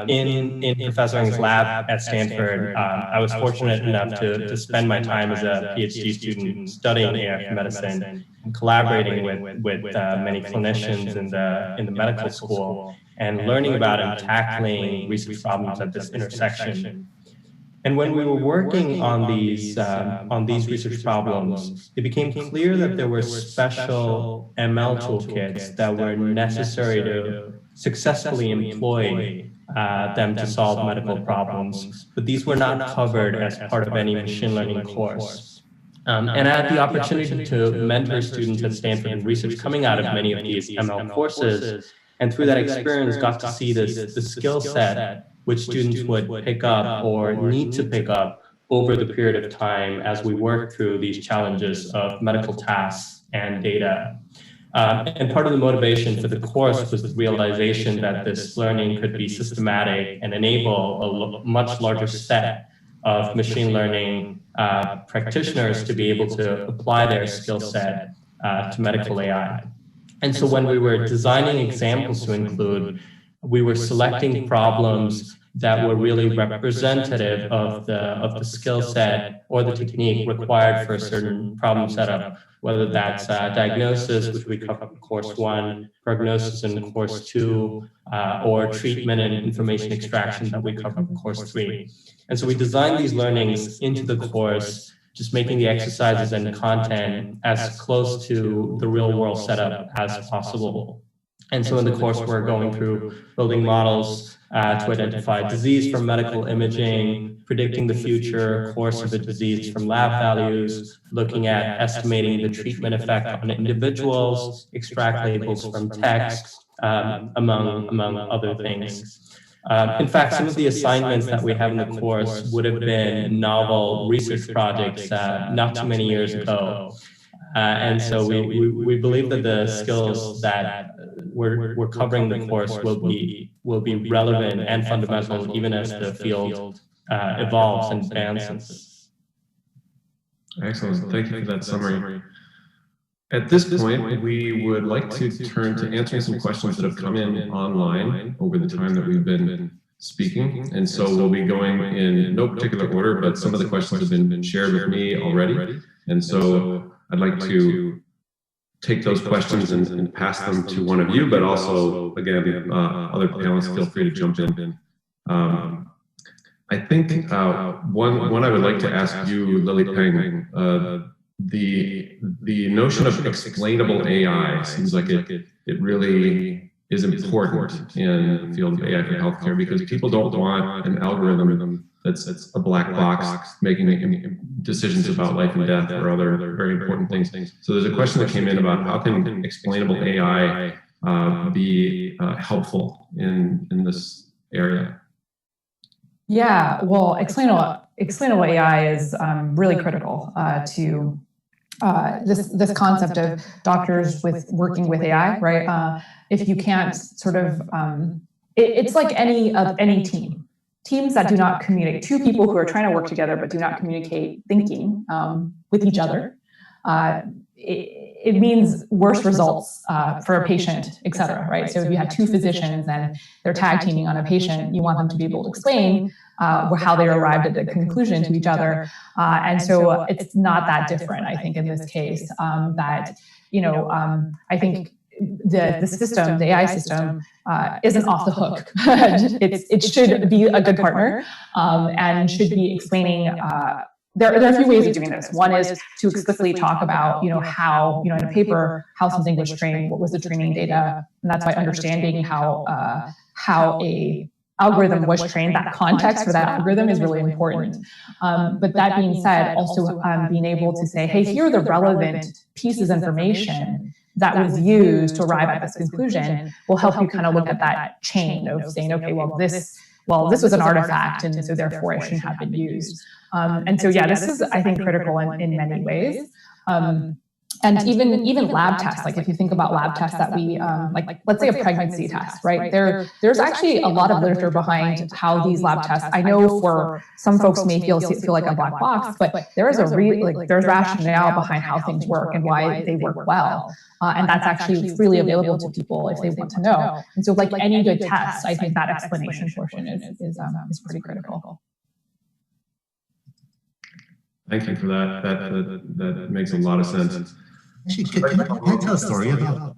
In Professor Ng's lab at Stanford, I was fortunate enough to spend my time as a PhD student studying AI for medicine and collaborating with many clinicians in the medical school and learning about and tackling research problems at this intersection. And when we were working on these research problems, it became clear that there were special ML toolkits that were necessary to successfully employ them to solve medical problems, but these were not covered as part of any machine learning course. And I had the opportunity to mentor students at Stanford in research coming out of many of these ML courses, and through that experience got to see the skill set which students would pick up or need to pick up over the period of time as we work through these challenges of medical tasks and data. And part of the motivation for the course was the realization that this learning could be systematic and enable a much larger set of machine learning practitioners to be able to apply their skill set to medical AI. And so when we were designing examples to include, we were selecting problems that were really representative of the skill set or the technique required for a certain problem setup, whether that's diagnosis, which we cover in course 1, prognosis in course 2, or treatment and information extraction that we cover in course 3. And so we designed these learnings into the course, just making the exercises and content as close to the real world setup as possible. And so in the course, we're going through building models to identify disease from medical imaging, predicting the future course of a disease from lab values, looking at estimating the treatment effect on individuals, extract labels from text, among other things. In fact, some of the assignments that we have in the course would have been novel research projects not too many years ago. And so we believe that the skills that we're covering the course will be relevant and fundamental even as the field evolves and advances. Excellent. Thank you for that summary. At this point, we would like to turn to answering some questions that have come in online over the time that we've been speaking. And so we'll be going in no particular order, but some of the questions have been shared with me already. And so I'd like to take those questions and pass them to one of you, but also, again, other panelists, feel free to jump in. I think one I would like to ask you, Lily Peng, the notion of explainable AI seems like it really is important in the field of AI for healthcare, because people don't want an algorithm that's a black box making decisions about life and death or other very important things. So there's a question that came in about how can explainable AI be helpful in this area? Yeah, well, explainable AI is really critical to this concept of doctors working with AI, right? If you can't sort of, it's like any team. Teams that do not communicate, two people who are trying to work together but do not communicate thinking with each other, it means worse results for a patient, et cetera, right? So if you have two physicians and they're tag teaming on a patient, you want them to be able to explain how they arrived at the conclusion to each other. And so it's not that different, I think, in this case, that, I think the system, the AI system, isn't off the hook. It should be a good partner and should be explaining. There are a few ways of doing this. One is to explicitly talk about, how, in a paper, how something was trained, what was the training data, and that's by understanding how a algorithm was trained. That context for that algorithm is really important. But that being said, also being able to say, hey, here are the relevant pieces of information that was used to arrive at this conclusion will help you kind of look at that chain of saying, okay, this was an artifact, and so therefore it shouldn't have been used. And so, yeah, this is, I think, critical in many ways. And even lab tests, like if you think about lab tests that we, like let's say a pregnancy test, right? There's actually a lot of literature behind how these lab tests, I know for some folks may feel like a black box, but there is there's rationale behind how things work and why they work well. And that's actually freely available to people if they want to know. And so like any good test, I think that explanation portion is pretty critical. Thank you for that. That makes a lot of sense. Actually, can I tell a story about?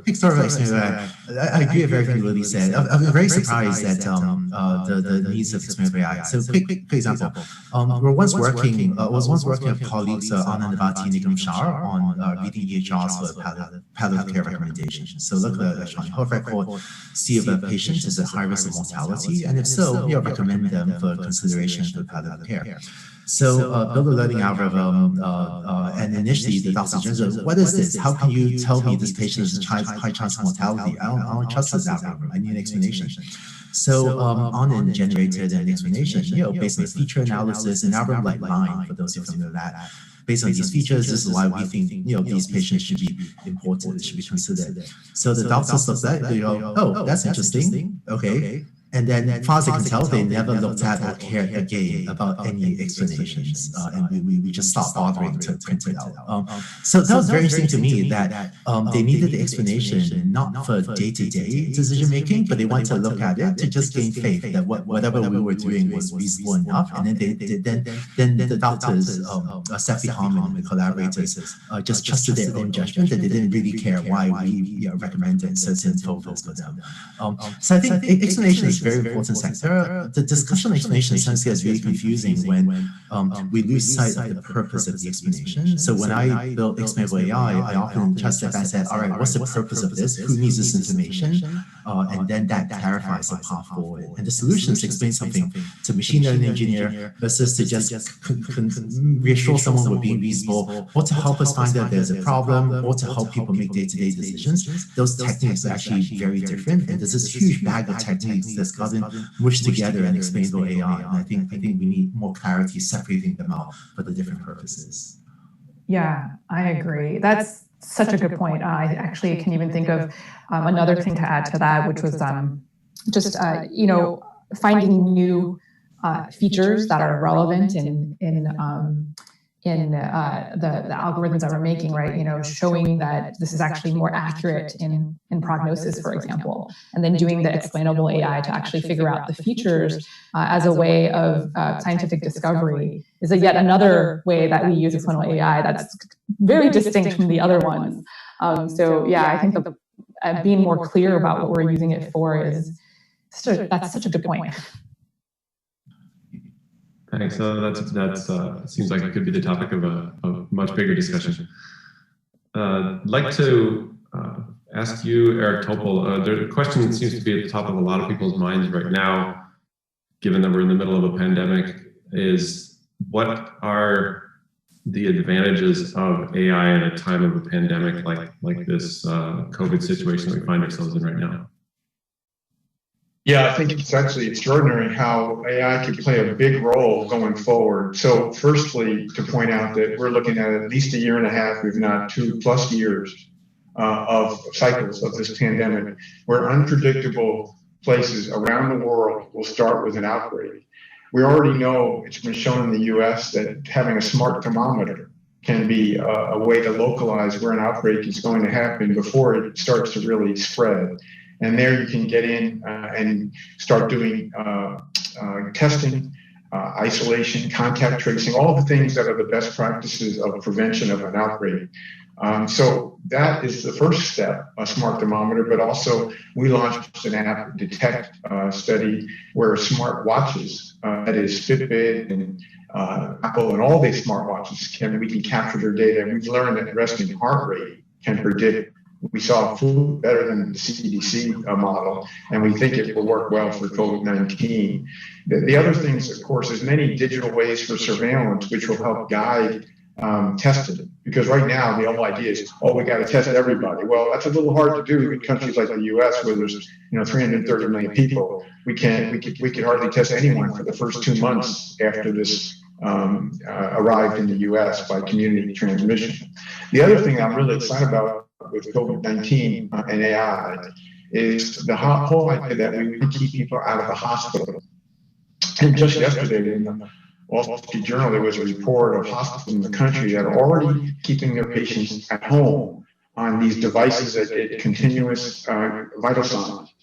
Quick story about I agree with everything Lily said. I'm very surprised at the needs of explainable AI. So, quick example. I was working with colleagues Anand Vati and Nigam Shah on reading EHRs for palliative care recommendations. So, look at the health record, see if a patient is at high risk of mortality, and if so, recommend them for consideration for palliative care. So build a learning algorithm, and initially the doctor said, what is this? How can you tell me this patient is high chance of mortality? I don't trust this algorithm. I need an explanation. So Anand generated an explanation, based on feature analysis, an algorithm like Line, for those who don't know that. Based on these features, this is why we think these patients should be important, should be considered. So the doctors look at that, they go, oh, that's interesting. Okay. And then, as far as I can tell, they never looked at or cared again about any explanations, and we just stopped bothering to print it out. So that was very interesting to me that they needed the explanation not for day-to-day decision making, but they wanted to look at it to just gain faith that whatever we were doing was reasonable enough. And then the doctors, Steffi Harmon and the collaborators, just trusted their own judgment, that they didn't really care why we recommended certain photos for them. So I think explanation is very important sector. The discussion on explanation sometimes gets really confusing when we lose sight of the purpose of the explanation. So when I built explainable AI, I often just step back and said, all right, what's the purpose of this? Who needs this information? And then that clarifies the path forward. And the solutions explain something to machine learning engineer versus to just reassure someone we're being reasonable, or to help us find that there's a problem, or to help people make day-to-day decisions. Those techniques are actually very different. And there's this huge bag of techniques that's gotten mushed together and explainable AI. And I think we need more clarity separating them out for the different purposes. Yeah, I agree. That's such a good point. I actually can even think of another thing to add to that, which was just finding new features that are relevant in the algorithms that we're making, right? Showing that this is actually more accurate in prognosis, for example, and then doing the explainable AI to actually figure out the features as a way of scientific discovery is yet another way that we use explainable AI that's very distinct from the other ones. So yeah, I think being more clear about what we're using it for that's such a good point. Thanks. So that seems like it could be the topic of a much bigger discussion. I'd like to ask you, Eric Topol, the question that seems to be at the top of a lot of people's minds right now, given that we're in the middle of a pandemic, is what are the advantages of AI in a time of a pandemic like this COVID situation that we find ourselves in right now? Yeah, I think it's actually extraordinary how AI could play a big role going forward. So firstly, to point out that we're looking at least a year and a half, if not 2+ years of cycles of this pandemic, where unpredictable places around the world will start with an outbreak. We already know, it's been shown in the US, that having a smart thermometer can be a way to localize where an outbreak is going to happen before it starts to really spread. And there you can get in and start doing testing, isolation, contact tracing, all the things that are the best practices of prevention of an outbreak. So that is the first step, a smart thermometer, but also we launched an app detect study where smart watches, that is Fitbit and Apple and all these smartwatches, we can capture their data. And we've learned that resting heart rate can predict. We saw food better than the CDC model, and we think it will work well for COVID-19. The other things, of course, is many digital ways for surveillance, which will help guide testing. Because right now, the whole idea is, we got to test everybody. Well, that's a little hard to do in countries like the U.S., where there's 330 million people. We could hardly test anyone for the first 2 months after this arrived in the U.S. by community transmission. The other thing I'm really excited about with COVID-19 and AI is the whole idea that we want to keep people out of the hospital. And just yesterday in the Wall Street Journal, there was a report of hospitals in the country that are already keeping their patients at home on these devices that get continuous vital signs.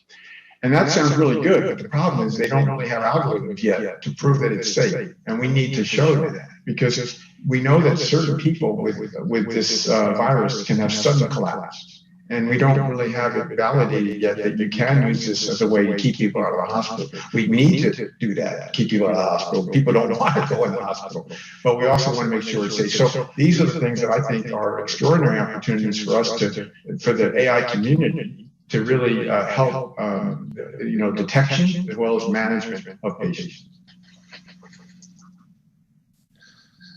And that sounds really good, but the problem is they don't really have algorithms yet to prove that it's safe. And we need to show that, because we know that certain people with this virus can have sudden collapse. And we don't really have it validated yet that you can use this as a way to keep people out of the hospital. We need to do that, keep people out of the hospital. People don't want to go in the hospital, but we also want to make sure it's safe. So these are the things that I think are extraordinary opportunities for us for the AI community to really help, detection as well as management of patients.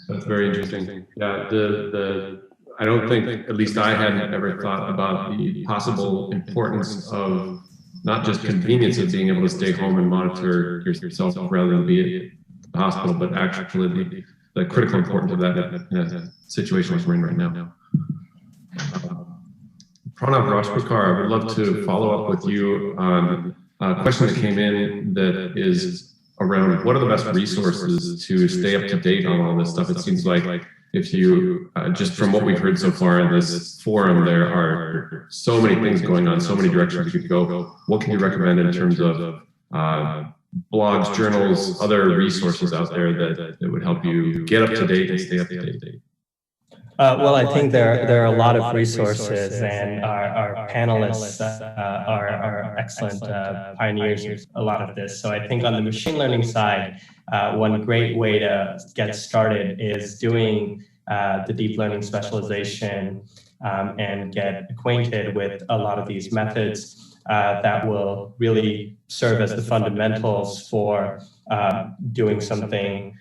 That's very interesting. Yeah, I don't think, at least I hadn't ever thought about the possible importance of not just convenience of being able to stay home and monitor yourself rather than be at the hospital, but actually the critical importance of that in a situation like we're in right now. Pranav Rajpakar, I would love to follow up with you on a question that came in that is around what are the best resources to stay up to date on all this stuff. It seems like if you, just from what we've heard so far in this forum, there are so many things going on, so many directions you could go. What can you recommend in terms of blogs, journals, other resources out there that would help you get up to date and stay up to date? Well, I think there are a lot of resources, and our panelists are excellent pioneers of a lot of this. So I think on the machine learning side, one great way to get started is doing the deep learning specialization and get acquainted with a lot of these methods that will really serve as the fundamentals for doing something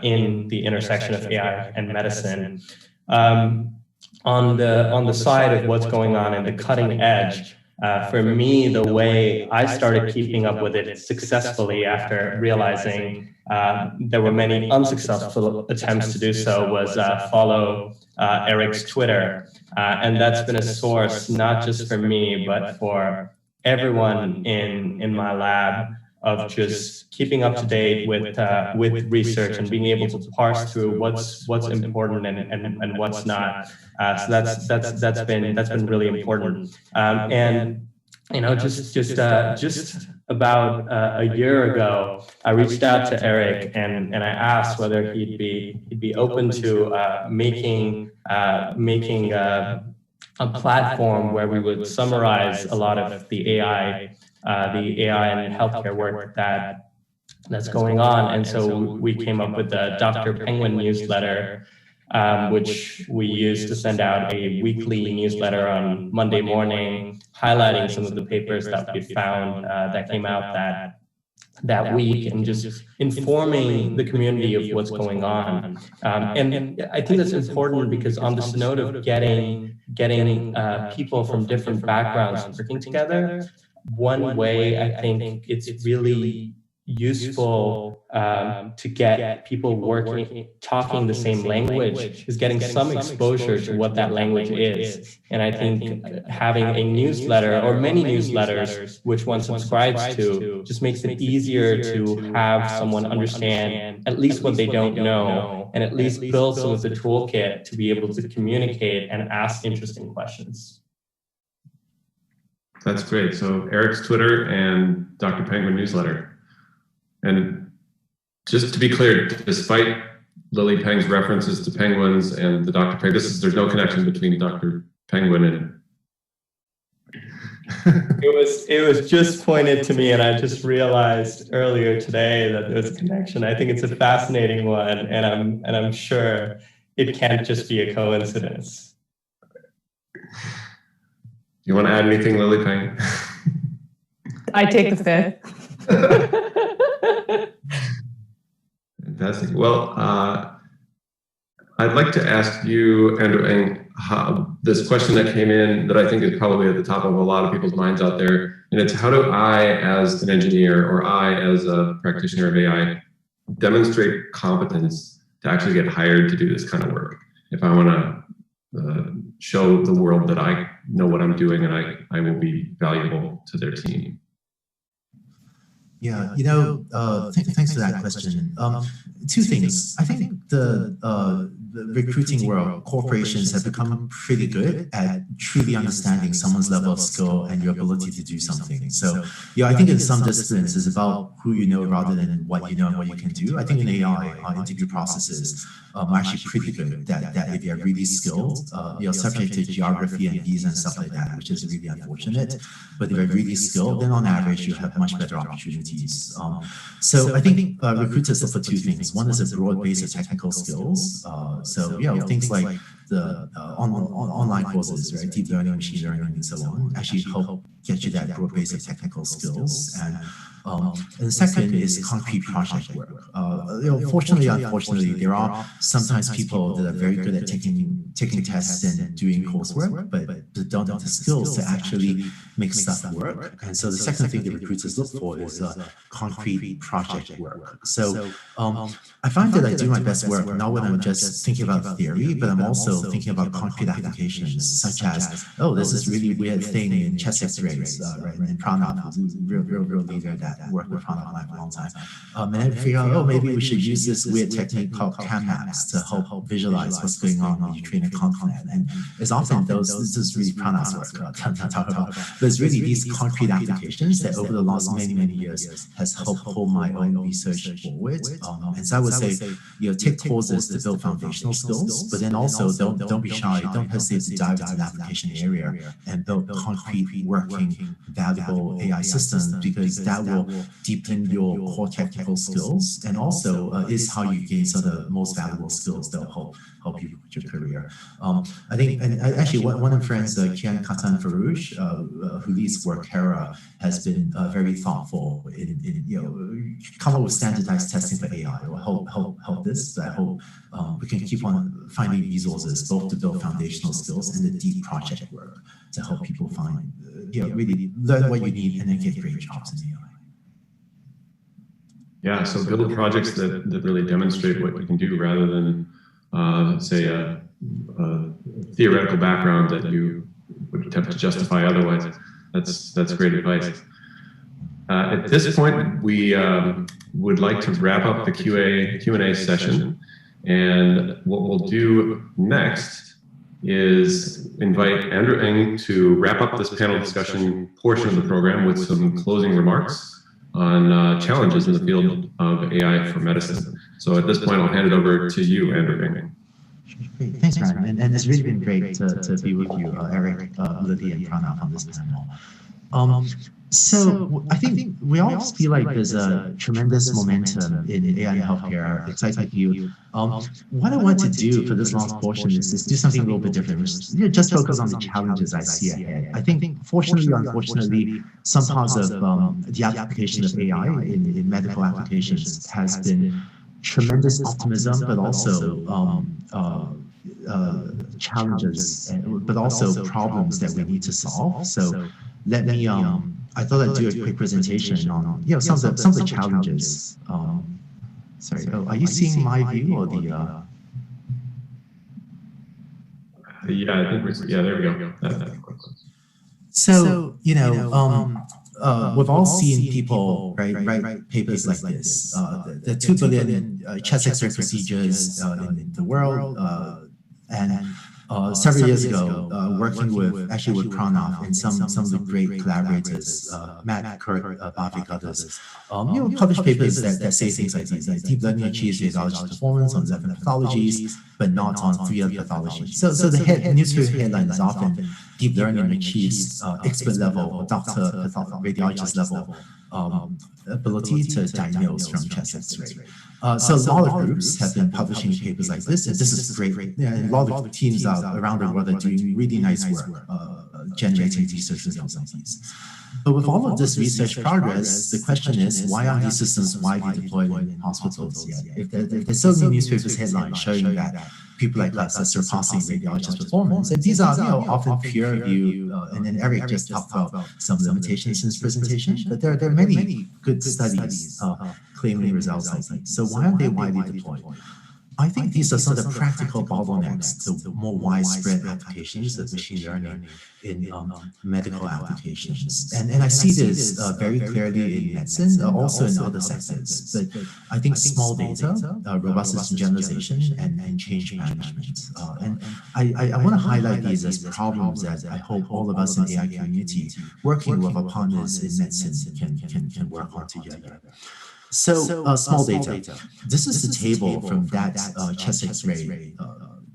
in the intersection of AI and medicine. On the side of what's going on in the cutting edge, for me, the way I started keeping up with it successfully after realizing there were many unsuccessful attempts to do so was follow Eric's Twitter. And that's been a source not just for me, but for everyone in my lab, of just keeping up to date with research and being able to parse through what's important and what's not. So that's been really important. And just about a year ago, I reached out to Eric and I asked whether he'd be open to making a platform where we would summarize a lot of the AI and healthcare work that's going on. And so we came up with the Dr. Penguin newsletter, which we used to send out a weekly newsletter on Monday morning, highlighting some of the papers that we found that came out that week, and just informing the community of what's going on. And I think that's important because on this note of getting people from different backgrounds working together, one way I think it's really useful to get people talking the same language is getting some exposure to what that language is. And I think having a newsletter or many newsletters which one subscribes to just makes it easier to have someone understand at least what they don't know, and at least build some of the toolkit to be able to communicate and ask interesting questions. That's great. So Eric's Twitter and Dr. Penguin newsletter. And just to be clear, despite Lily Peng's references to penguins and the Dr. Peng, there's no connection between Dr. Penguin and... It was just pointed to me, and I just realized earlier today that there's a connection. I think it's a fascinating one, and I'm sure it can't just be a coincidence. You want to add anything, Lily Peng? I take the fifth. Fantastic. Well, I'd like to ask you, Andrew, this question that came in that I think is probably at the top of a lot of people's minds out there, and it's how do I, as an engineer, or I, as a practitioner of AI, demonstrate competence to actually get hired to do this kind of work? If I want to show the world that I know what I'm doing and I will be valuable to their team. Yeah, thanks for that question. Two things. I think the recruiting world, corporations have become pretty good at truly understanding someone's level of skill and your ability to do something. So, I think in some disciplines, it's about who you know rather than what you know and what you can do. I think in AI, our interview processes are actually pretty good that if you're really skilled, you're subject to geography and visa and stuff like that, which is really unfortunate. But if you're really skilled, then on average, you have much better opportunities. So I think recruiters look for two things. One is a broad base of technical skills. Things like the online courses, right? Deep learning, machine learning, and so on, actually help get you that broad base of technical skills. And the second is concrete project work. Fortunately, unfortunately, there are sometimes people that are very good at taking tests and doing coursework, but don't have the skills to actually make stuff work. And so the second thing that recruiters look for is concrete project work. So I find that I do my best work not when I'm just thinking about theory, but I'm also thinking about concrete applications, such as, this is really weird thing in chest X-rays, right? And Pranab, who's a real leader that worked with Pranab for a long time. And then figure out, maybe we should use this weird technique called CAM maps to help visualize what's going on when you train a content. And it's often this is really Pranab's work I'm talking about. There's really these concrete applications that over the last many years has helped pull my own research forward. And so I would say, take courses to build foundational skills, but then also don't be shy, don't hesitate to dive into the application area and build concrete, working, valuable AI systems, because that will deepen your core technical skills and also is how you gain some of the most valuable skills that will help you with your career. I think, and actually one of my friends, Kian Katan Farouche, who leads Workera, has been very thoughtful in come up with standardized testing for AI. It will help this. I hope we can keep on finding resources both to build foundational skills and the deep project work to help people find, really learn what you need and then get great jobs in AI. Yeah, so build projects that really demonstrate what you can do rather than, say, a theoretical background that you would attempt to justify otherwise. That's great advice. At this point, we would like to wrap up the Q&A session. And what we'll do next is invite Andrew Ng to wrap up this panel discussion portion of the program with some closing remarks on challenges in the field of AI for medicine. So at this point, I'll hand it over to you, Andrew Ng. Great. Thanks, Ryan. And it's really been great to be with you, Eric, Lily, and Pranab on this panel. So I think we all feel like there's a tremendous momentum in AI and healthcare. It's like you. What I want to do for this last portion is do something a little bit different. Just focus on the challenges I see ahead. I think, fortunately or unfortunately, some parts of the application of AI in medical applications has been tremendous optimism, but also challenges, but also problems that we need to solve. So let me I thought I'd do a quick presentation on some of the challenges. Sorry, are you seeing my view or the? Yeah, I think there we go. So we've all seen people write papers like this. The 2 billion chest X-ray procedures in the world, and several years ago, working with Pranav and some of the great collaborators, Matt, Kurt, Bhavik, others, published papers that say things like these, like deep learning achieves radiology performance on 11 pathologies, but not on 3 other pathologies. So the newspaper headline is often deep learning achieves expert level or doctor radiologist level ability to diagnose from chest X-ray. So a lot of groups have been publishing papers like this, and this is great. A lot of teams around the world are doing really nice work generating research results on these. But with all of this research progress, the question is, why aren't these systems widely deployed in hospitals yet? If there's so many newspapers headlines showing that people like us are surpassing radiologist performance, and these are often peer review, and then Eric just talked about some limitations in his presentation, but there are many good studies claiming results like these. So why aren't they widely deployed? I think these are some of the practical bottlenecks to more widespread applications of machine learning in medical applications. And I see this very clearly in medicine, also in other sectors. But I think small data, robustness and generalization, and change management. And I want to highlight these as problems that I hope all of us in the AI community, working with our partners in medicine, can work on together. So small data. This is the table from that chest X-ray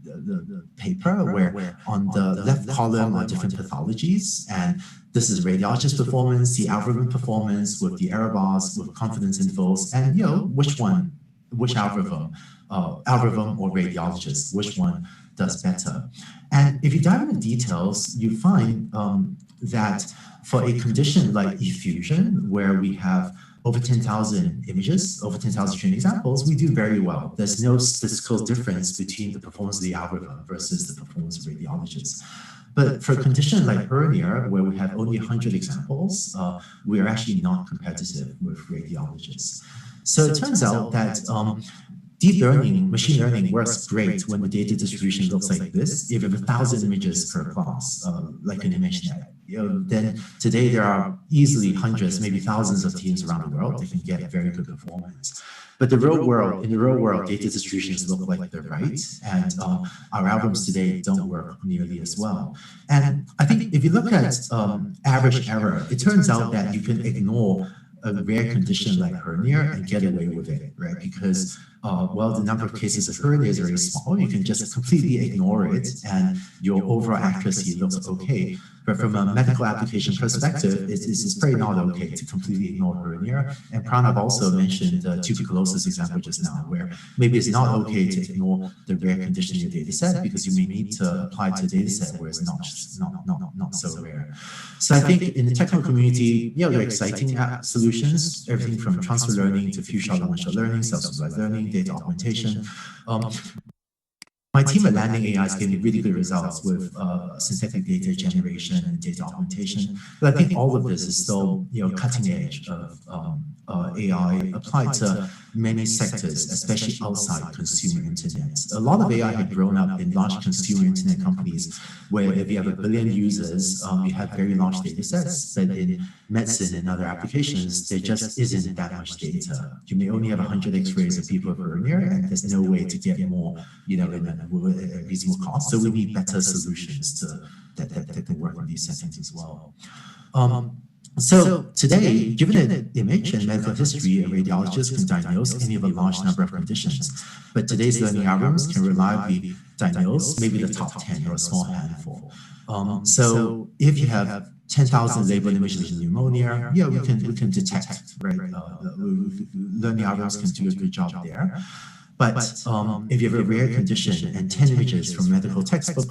the paper, where on the left column are different pathologies, and this is radiologist performance, the algorithm performance with the error bars, with confidence intervals, and which algorithm or radiologist, which one does better. And if you dive into details, you find that for a condition like effusion, where we have over 10,000 images, over 10,000 training examples, we do very well. There's no statistical difference between the performance of the algorithm versus the performance of radiologists. But for a condition like hernia, where we have only 100 examples, we are actually not competitive with radiologists. So it turns out that deep learning, machine learning works great when the data distribution looks like this. If you have 1,000 images per class, like an ImageNet, then today there are easily hundreds, maybe thousands of teams around the world that can get very good performance. But in the real world, data distributions look like they're right, and our algorithms today don't work nearly as well. And I think if you look at average error, it turns out that you can ignore a rare condition like hernia and get away with it, right? Because the number of cases of hernia is very small. You can just completely ignore it, and your overall accuracy looks okay. But from a medical application perspective, it's pretty not okay to completely ignore hernia. And Pranav also mentioned the tuberculosis example just now, where maybe it's not okay to ignore the rare condition in your data set because you may need to apply to a data set where it's not so rare. So I think in the technical community, there are exciting solutions, everything from transfer learning to few shot machine learning, self-supervised learning, data augmentation. My team at Landing AI is getting really good results with synthetic data generation and data augmentation. But I think all of this is still, cutting edge of AI applied to many sectors, especially outside consumer internet. A lot of AI had grown up in large consumer internet companies, where if you have 1 billion users, you have very large data sets. But in medicine and other applications, there just isn't that much data. You may only have 100 X-rays of people with hernia, and there's no way to get more, in a reasonable cost. So we need better solutions that can work in these settings as well. So today, given an image and medical history, a radiologist can diagnose any of a large number of conditions. But today's learning algorithms can reliably diagnose maybe the top 10 or a small handful. So if you have 10,000 labeled images of pneumonia, we can detect, right? Learning algorithms can do a good job there. But if you have a rare condition and 10 images from medical textbook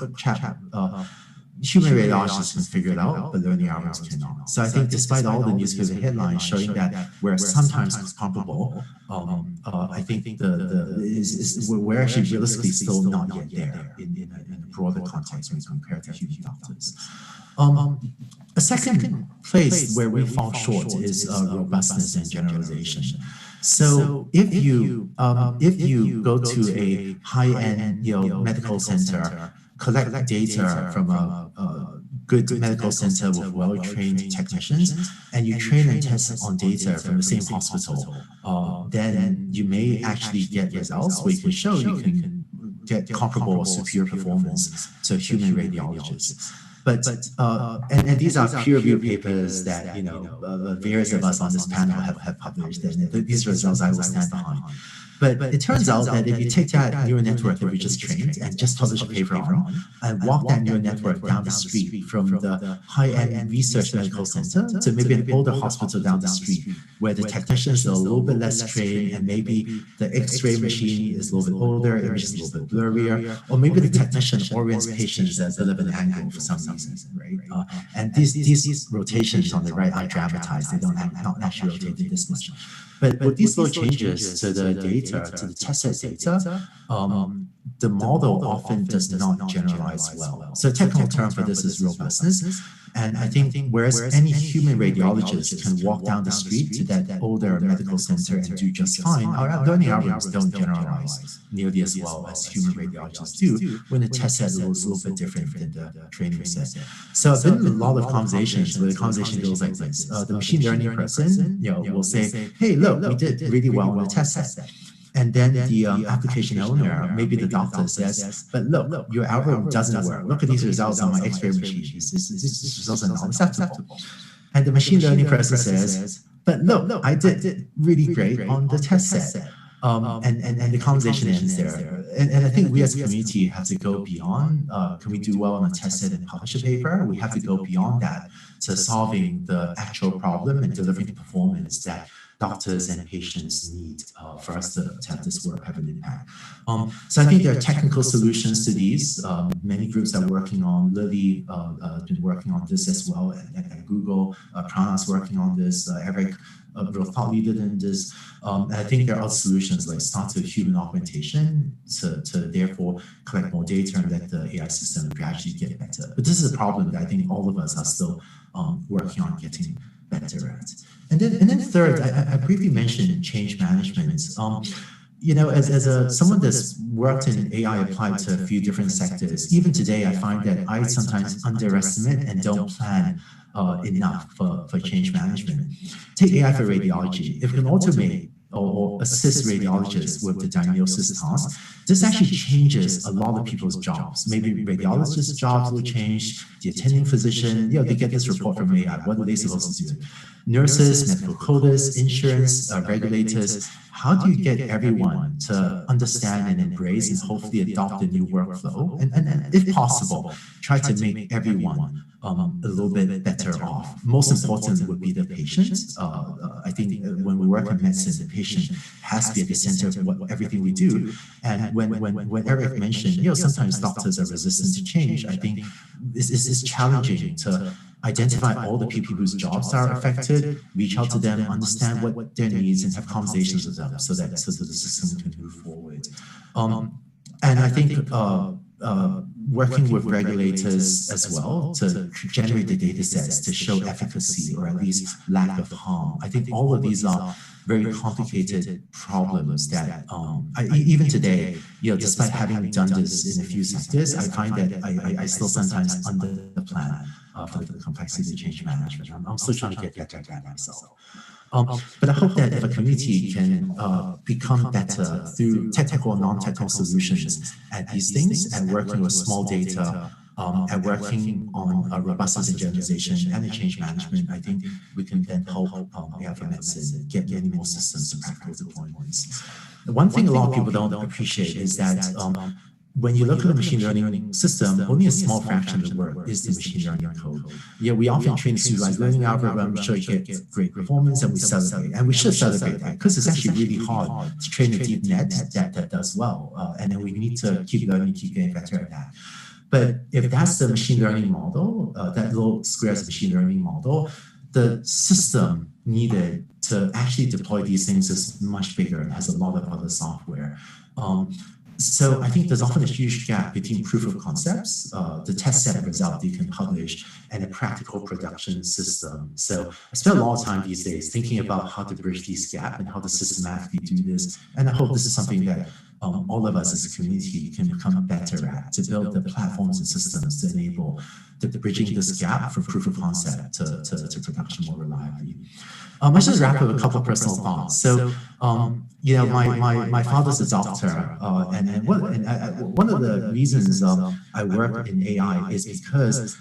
human radiologists can figure it out, but learning algorithms cannot. So I think despite all the newspaper headlines showing that we're sometimes comparable, I think we're actually realistically still not yet there in a broader context when compared to human doctors. A second place where we fall short is robustness and generalization. So if you go to a high-end medical center, collect data from a good medical center with well-trained technicians, and you train and test on data from the same hospital, then you may actually get results where you can show you can get comparable or superior performance to human radiologists. But and these are peer-reviewed papers that various of us on this panel have published, and these results I will stand behind. But it turns out that if you take that neural network that we just trained and just publish a paper on, and walk that neural network down the street from the high-end research medical center to maybe an older hospital down the street, where the technicians are a little bit less trained, and maybe the X-ray machine is a little bit older, image is a little bit blurrier, or maybe the technician orients patients at a bit of an angle for some reason, right? And these rotations on the right are dramatized; they don't actually rotate this much. But with these little changes to the data, to the test set data, the model often does not generalize well. So a technical term for this is robustness. And I think whereas any human radiologist can walk down the street to that older medical center and do just fine, our learning algorithms don't generalize nearly as well as human radiologists do when the test set is a little bit different than the training set. So I've been in a lot of conversations where the conversation goes like this. The machine learning person will say, hey, look, we did really well on the test set. And then the application owner, maybe the doctor, says, but look, your algorithm doesn't work. Look at these results on my X-ray machine. These results are not acceptable. And the machine learning person says, but look, I did really great on the test set. And the conversation ends there. And I think we as a community have to go beyond, can we do well on a test set and publish a paper? We have to go beyond that to solving the actual problem and delivering the performance that doctors and patients need for us to have this work have an impact. So I think there are technical solutions to these. Many groups are working on. Lily has been working on this as well at Google. Prana's working on this. Eric, a real thought leader in this. And I think there are other solutions like start to human augmentation to therefore collect more data and let the AI system gradually get better. But this is a problem that I think all of us are still working on getting better at. And then third, I briefly mentioned change management. As someone that's worked in AI applied to a few different sectors, even today I find that I sometimes underestimate and don't plan enough for change management. Take AI for radiology. If it can automate or assist radiologists with the diagnosis task, this actually changes a lot of people's jobs. Maybe radiologists' jobs will change, the attending physician, they get this report from AI. What are they supposed to do? Nurses, medical coders, insurance, regulators. How do you get everyone to understand and embrace and hopefully adopt a new workflow? And if possible, try to make everyone a little bit better off. Most important would be the patient. I think when we work in medicine, the patient has to be at the center of everything we do. And when Eric mentioned, sometimes doctors are resistant to change, I think it's challenging to identify all the people whose jobs are affected, reach out to them, understand what their needs, and have conversations with them so that the system can move forward. And I think working with regulators as well to generate the data sets to show efficacy or at least lack of harm. I think all of these are very complicated problems that even today, despite having done this in a few sectors, I find that I still sometimes underplan for the complexity of change management. I'm still trying to get better at that myself. But I hope that if a community can become better through technical and non-technical solutions at these things and working with small data and working on robustness and generalization and change management, I think we can then help AI for Medicine get many more systems to practical deployments. One thing a lot of people don't appreciate is that when you look at the machine learning system, only a small fraction of the work is the machine learning code. We often train supervised learning algorithm, show you get great performance, and we celebrate. And we should celebrate that because it's actually really hard to train a deep net that does well. And then we need to keep learning, keep getting better at that. But if that's the machine learning model, that little square is a machine learning model, the system needed to actually deploy these things is much bigger and has a lot of other software. So I think there's often a huge gap between proof of concepts, the test set result you can publish, and a practical production system. So I spend a lot of time these days thinking about how to bridge these gaps and how to systematically do this. And I hope this is something that all of us as a community can become better at, to build the platforms and systems to enable the bridging this gap from proof of concept to production more reliably. Let's just wrap up a couple of personal thoughts. So, you know, my father's a doctor, and one of the reasons I work in AI is because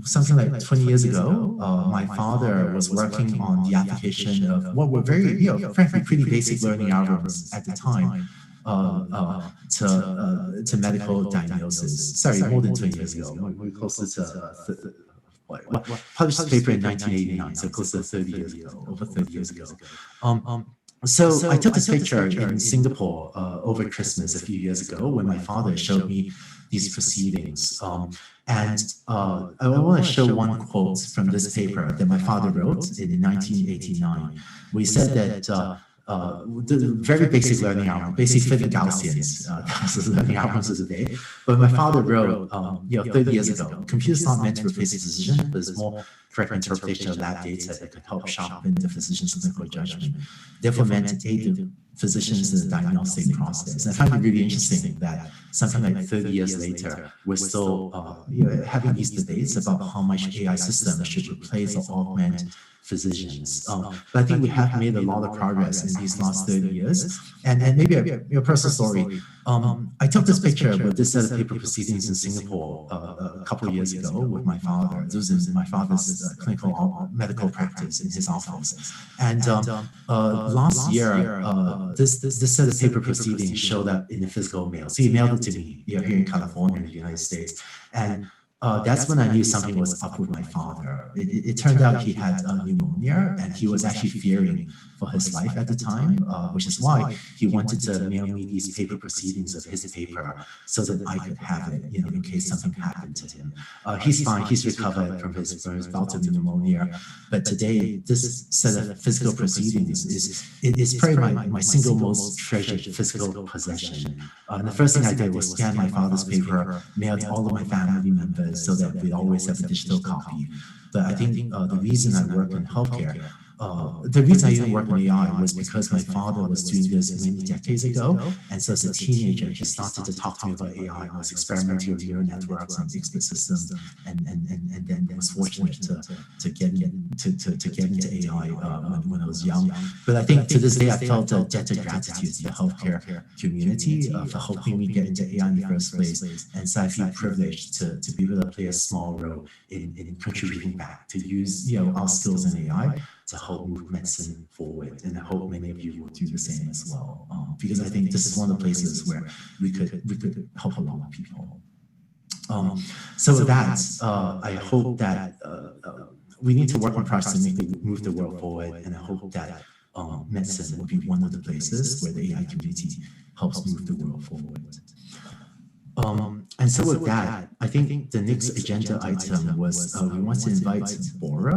something like 20 years ago, my father was working on the application of what were very, you know, frankly, pretty basic learning algorithms at the time to medical diagnosis. Sorry, more than 20 years ago. We're closer to published this paper in 1989, so close to 30 years ago, over 30 years ago. So I took this picture in Singapore over Christmas a few years ago when my father showed me these proceedings. And I want to show one quote from this paper that my father wrote in 1989. We said that the very basic learning algorithm, basically fit the Gaussians, Gauss's learning algorithms of the day. But my father wrote, 30 years ago, computers not meant to replace a physician, but it's more correct interpretation of lab data that could help sharpen the physician's clinical judgment. Therefore, meant to aid the physicians in the diagnostic process. And I find it really interesting that something like 30 years later, we're still having these debates about how much AI systems should replace or augment physicians. But I think we have made a lot of progress in these last 30 years. And maybe a personal story. I took this picture with this set of paper proceedings in Singapore a couple of years ago with my father. This was in my father's clinical medical practice in his office. And last year, this set of paper proceedings showed up in the physical mail. So he mailed it to me here in California, in the United States. And that's when I knew something was up with my father. It turned out he had pneumonia, and he was actually fearing for his life at the time, which is why he wanted to mail me these paper proceedings of his paper so that I could have it, in case something happened to him. He's fine. He's recovered from his bout of pneumonia. But today, this set of physical proceedings is probably my single most treasured physical possession. And the first thing I did was scan my father's paper, mailed all of my family members so that we'd always have a digital copy. But I think the reason I work in healthcare, the reason I even work in AI was because my father was doing this many decades ago. And so as a teenager, he started to talk to me about AI. I was experimenting with neural networks and expert systems, and then was fortunate to get into AI when I was young. But I think to this day, I felt a debt of gratitude to the healthcare community for helping me get into AI in the first place. And so I feel privileged to be able to play a small role in contributing back, to use our skills in AI to help move medicine forward. And I hope many of you will do the same as well, because I think this is one of the places where we could help a lot of people. So with that, I hope that we need to work on projects to move the world forward, and I hope that medicine will be one of the places where the AI community helps move the world forward. And so with that, I think the next agenda item was we want to invite Bora,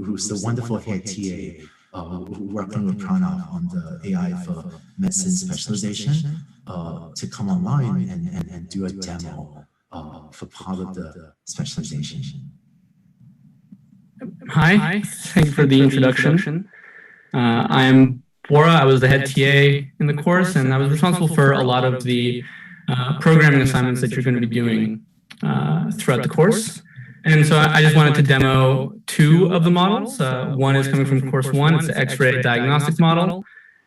who's the wonderful head TA working with Pranav on the AI for Medicine Specialization, to come online and do a demo for part of the specialization. Hi, thank you for the introduction. I am Bora. I was the head TA in the course, and I was responsible for a lot of the programming assignments that you're going to be doing throughout the course. And so I just wanted to demo two of the models. One is coming from course 1, it's the X-ray diagnostic model.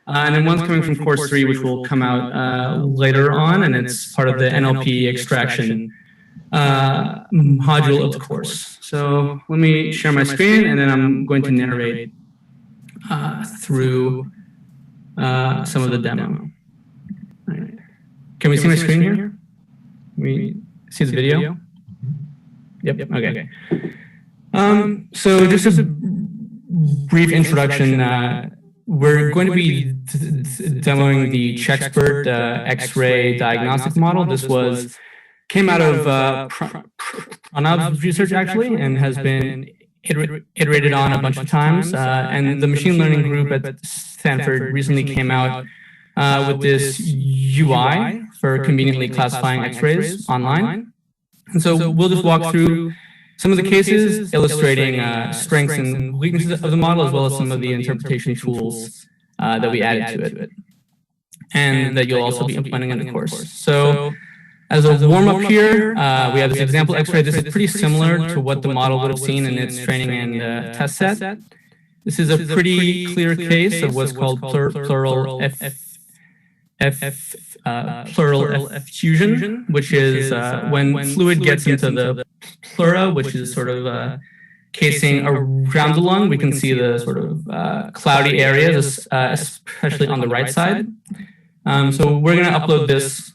And then one's coming from course 3, which will come out later on, and it's part of the NLP extraction module of the course. So let me share my screen, and then I'm going to narrate through some of the demo. Can we see my screen here? Can we see the video? Yep, okay. So just a brief introduction. We're going to be demoing the Chexpert X-ray diagnostic model. This was came out of Pranav's research actually, and has been iterated on a bunch of times. And the machine learning group at Stanford recently came out with this UI for conveniently classifying X-rays online. And so we'll just walk through some of the cases illustrating strengths and weaknesses of the model, as well as some of the interpretation tools that we added to it, and that you'll also be implementing in the course. So as a warm-up here, we have this example X-ray. This is pretty similar to what the model would have seen in its training and test set. This is a pretty clear case of what's called pleural effusion, which is when fluid gets into the pleura, which is sort of casing around the lung. We can see the sort of cloudy areas, especially on the right side. So we're going to upload this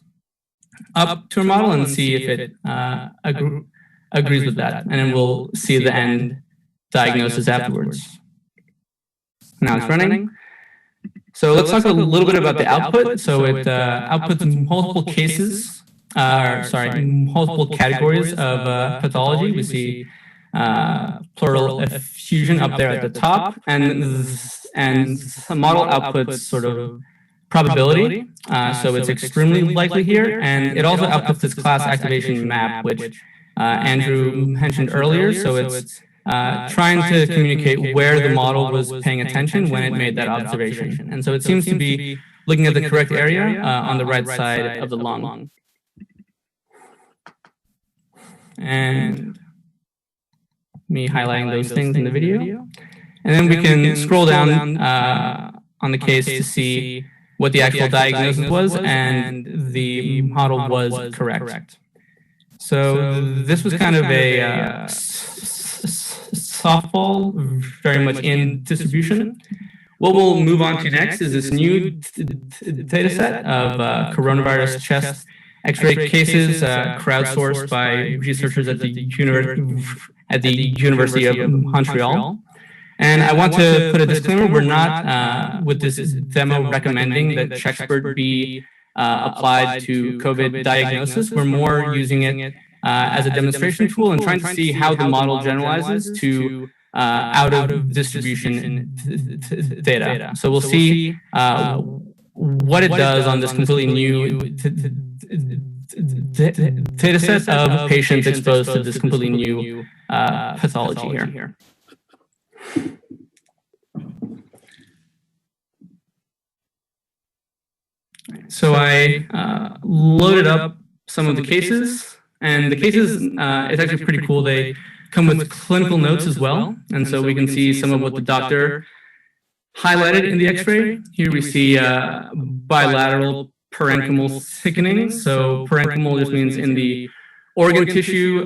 up to a model and see if it agrees with that. And then we'll see the end diagnosis afterwards. Now it's running. So let's talk a little bit about the output. So it outputs multiple cases, multiple categories of pathology. We see pleural effusion up there at the top, and the model outputs sort of probability. So it's extremely likely here, and it also outputs this class activation map, which Andrew mentioned earlier. So it's trying to communicate where the model was paying attention when it made that observation. And so it seems to be looking at the correct area on the right side of the lung. And me highlighting those things in the video. And then we can scroll down on the case to see what the actual diagnosis was, and the model was correct. So this was kind of a softball, very much in distribution. What we'll move on to next is this new data set of coronavirus chest X-ray cases crowdsourced by researchers at the University of Montreal. And I want to put a disclaimer: we're not, with this demo, recommending that Checkspert be applied to COVID diagnosis. We're more using it as a demonstration tool and trying to see how the model generalizes to out-of-distribution data. So we'll see what it does on this completely new data set of patients exposed to this completely new pathology here. So I loaded up some of the cases, and the cases, it's actually pretty cool. They come with clinical notes as well, and so we can see some of what the doctor highlighted in the X-ray. Here we see bilateral parenchymal thickening. So parenchymal just means in the organ tissue.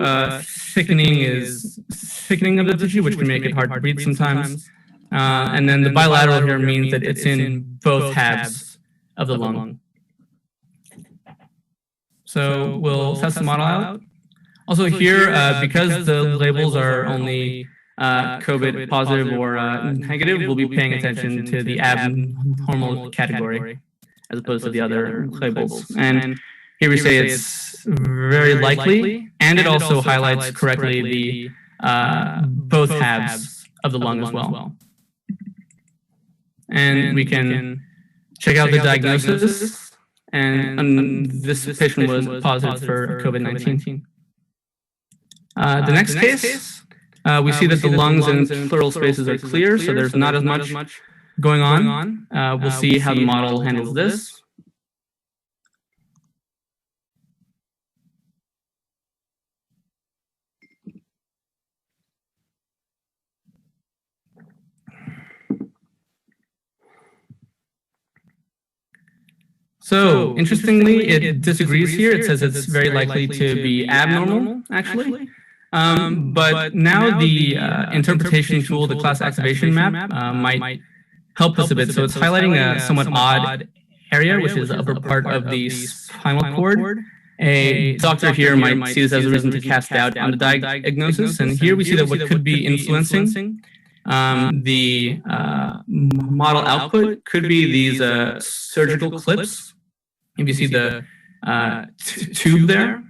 Thickening is thickening of the tissue, which can make it hard to breathe sometimes. And then the bilateral here means that it's in both halves of the lung. So we'll test the model out. Also here, because the labels are only COVID positive or negative, we'll be paying attention to the abnormal category as opposed to the other labels. And here we say it's very likely, and it also highlights correctly the both halves of the lung as well. And we can check out the diagnosis, and this patient was positive for COVID-19. The next case, we see that the lungs and pleural spaces are clear, so there's not as much going on. We'll see how the model handles this. So, interestingly, it disagrees here. It says it's very likely to be abnormal, actually. But now the interpretation tool, the class activation map, might help us a bit. So it's highlighting a somewhat odd area, which is the upper part of the spinal cord. A doctor here might see this as a reason to cast doubt on the diagnosis. And here we see that what could be influencing the model output could be these surgical clips. If you see the tube there,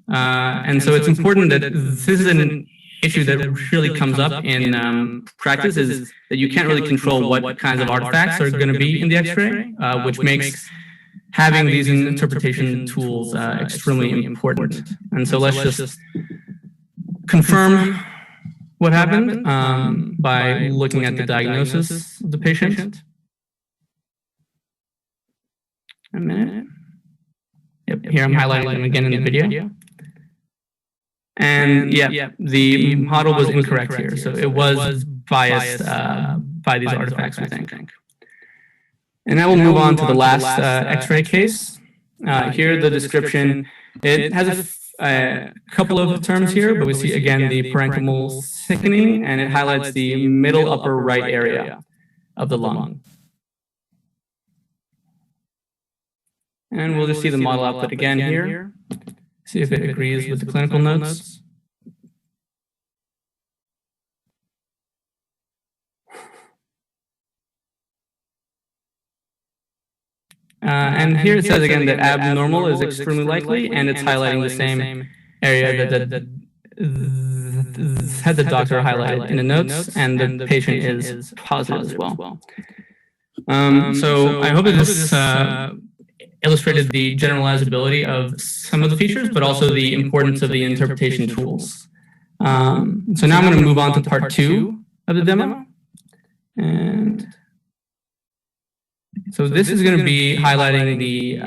And so it's important that this is an issue that really comes up in practice, is that you can't really control what kinds of artifacts are going to be in the X-ray, which makes having these interpretation tools extremely important. And so let's just confirm what happened by looking at the diagnosis of the patient. A minute. Yep, here I'm highlighting them again in the video. And yeah, the model was incorrect here. So it was biased by these artifacts, we think. And now we'll move on to the last X-ray case. Here, the description, it has a couple of terms here, but we see again the parenchymal thickening, and it highlights the middle upper right area of the lung. And we'll just see the model output again here. See if it agrees with the clinical notes. And here it says again that abnormal is extremely likely, and it's highlighting the same area that had the doctor highlighted in the notes, and the patient is positive as well. So I hope that this illustrated the generalizability of some of the features, but also the importance of the interpretation tools. So now I'm going to move on to part 2 of the demo. And so this is going to be highlighting the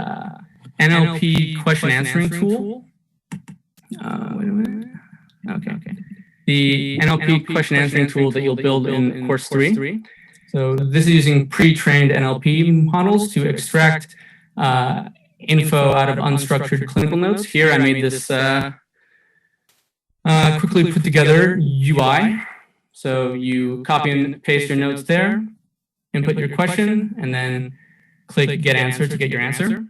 NLP question answering tool. Wait a minute. Okay. The NLP question answering tool that you'll build in course 3. So this is using pre-trained NLP models to extract info out of unstructured clinical notes. Here I made this quickly put together UI. So you copy and paste your notes there, input your question, and then click Get Answer to get your answer.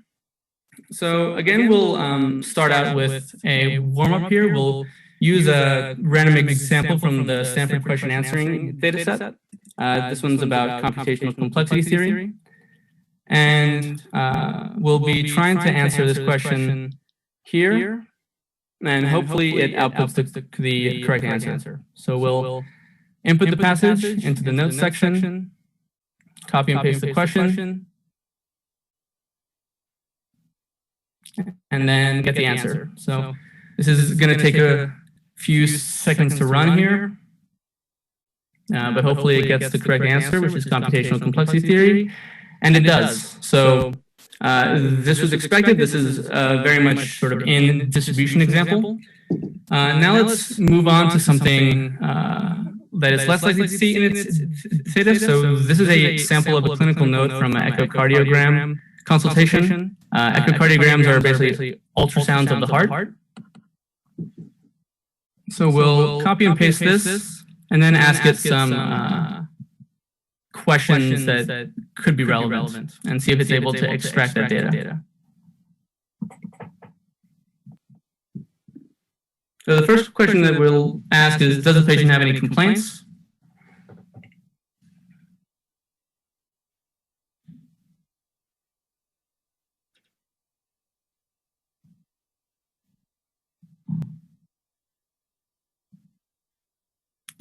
So again, we'll start out with a warm-up here. We'll use a random example from the Stanford question answering dataset. This one's about computational complexity theory. And we'll be trying to answer this question here, and hopefully it outputs the correct answer. So we'll input the passage into the notes section, copy and paste the question, and then get the answer. So this is going to take a few seconds to run here, but hopefully it gets the correct answer, which is computational complexity theory. And it does. So this was expected. This is very much sort of in distribution example. Now let's move on to something that is less likely to see in its data. So this is a sample of a clinical note from an echocardiogram consultation. Echocardiograms are basically ultrasounds of the heart. So we'll copy and paste this, and then ask it some questions that could be relevant, and see if it's able to extract that data. So the first question that we'll ask is, does the patient have any complaints?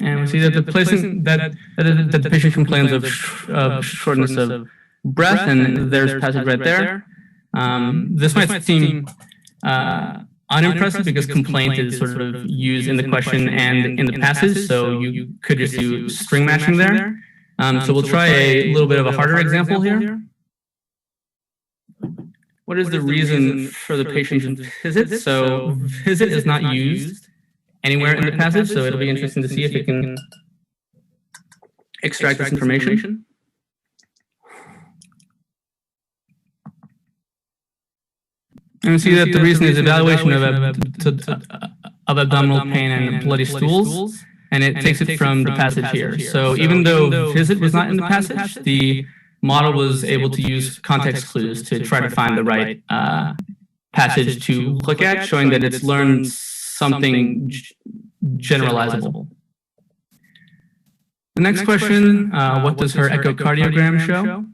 And we see that the patient complains of shortness of breath, and there's passage right there. This might seem unimpressive because complaint is sort of used in the question and in the passage, so you could just do string matching there. So we'll try a little bit of a harder example here. What is the reason for the patient's visit? So visit is not used anywhere in the passage, so it'll be interesting to see if it can extract this information. And we see that the reason is evaluation of abdominal pain and bloody stools, and it takes it from the passage here. So even though visit was not in the passage, the model was able to use context clues to try to find the right passage to look at, showing that it's learned something generalizable. The next question, what does her echocardiogram show?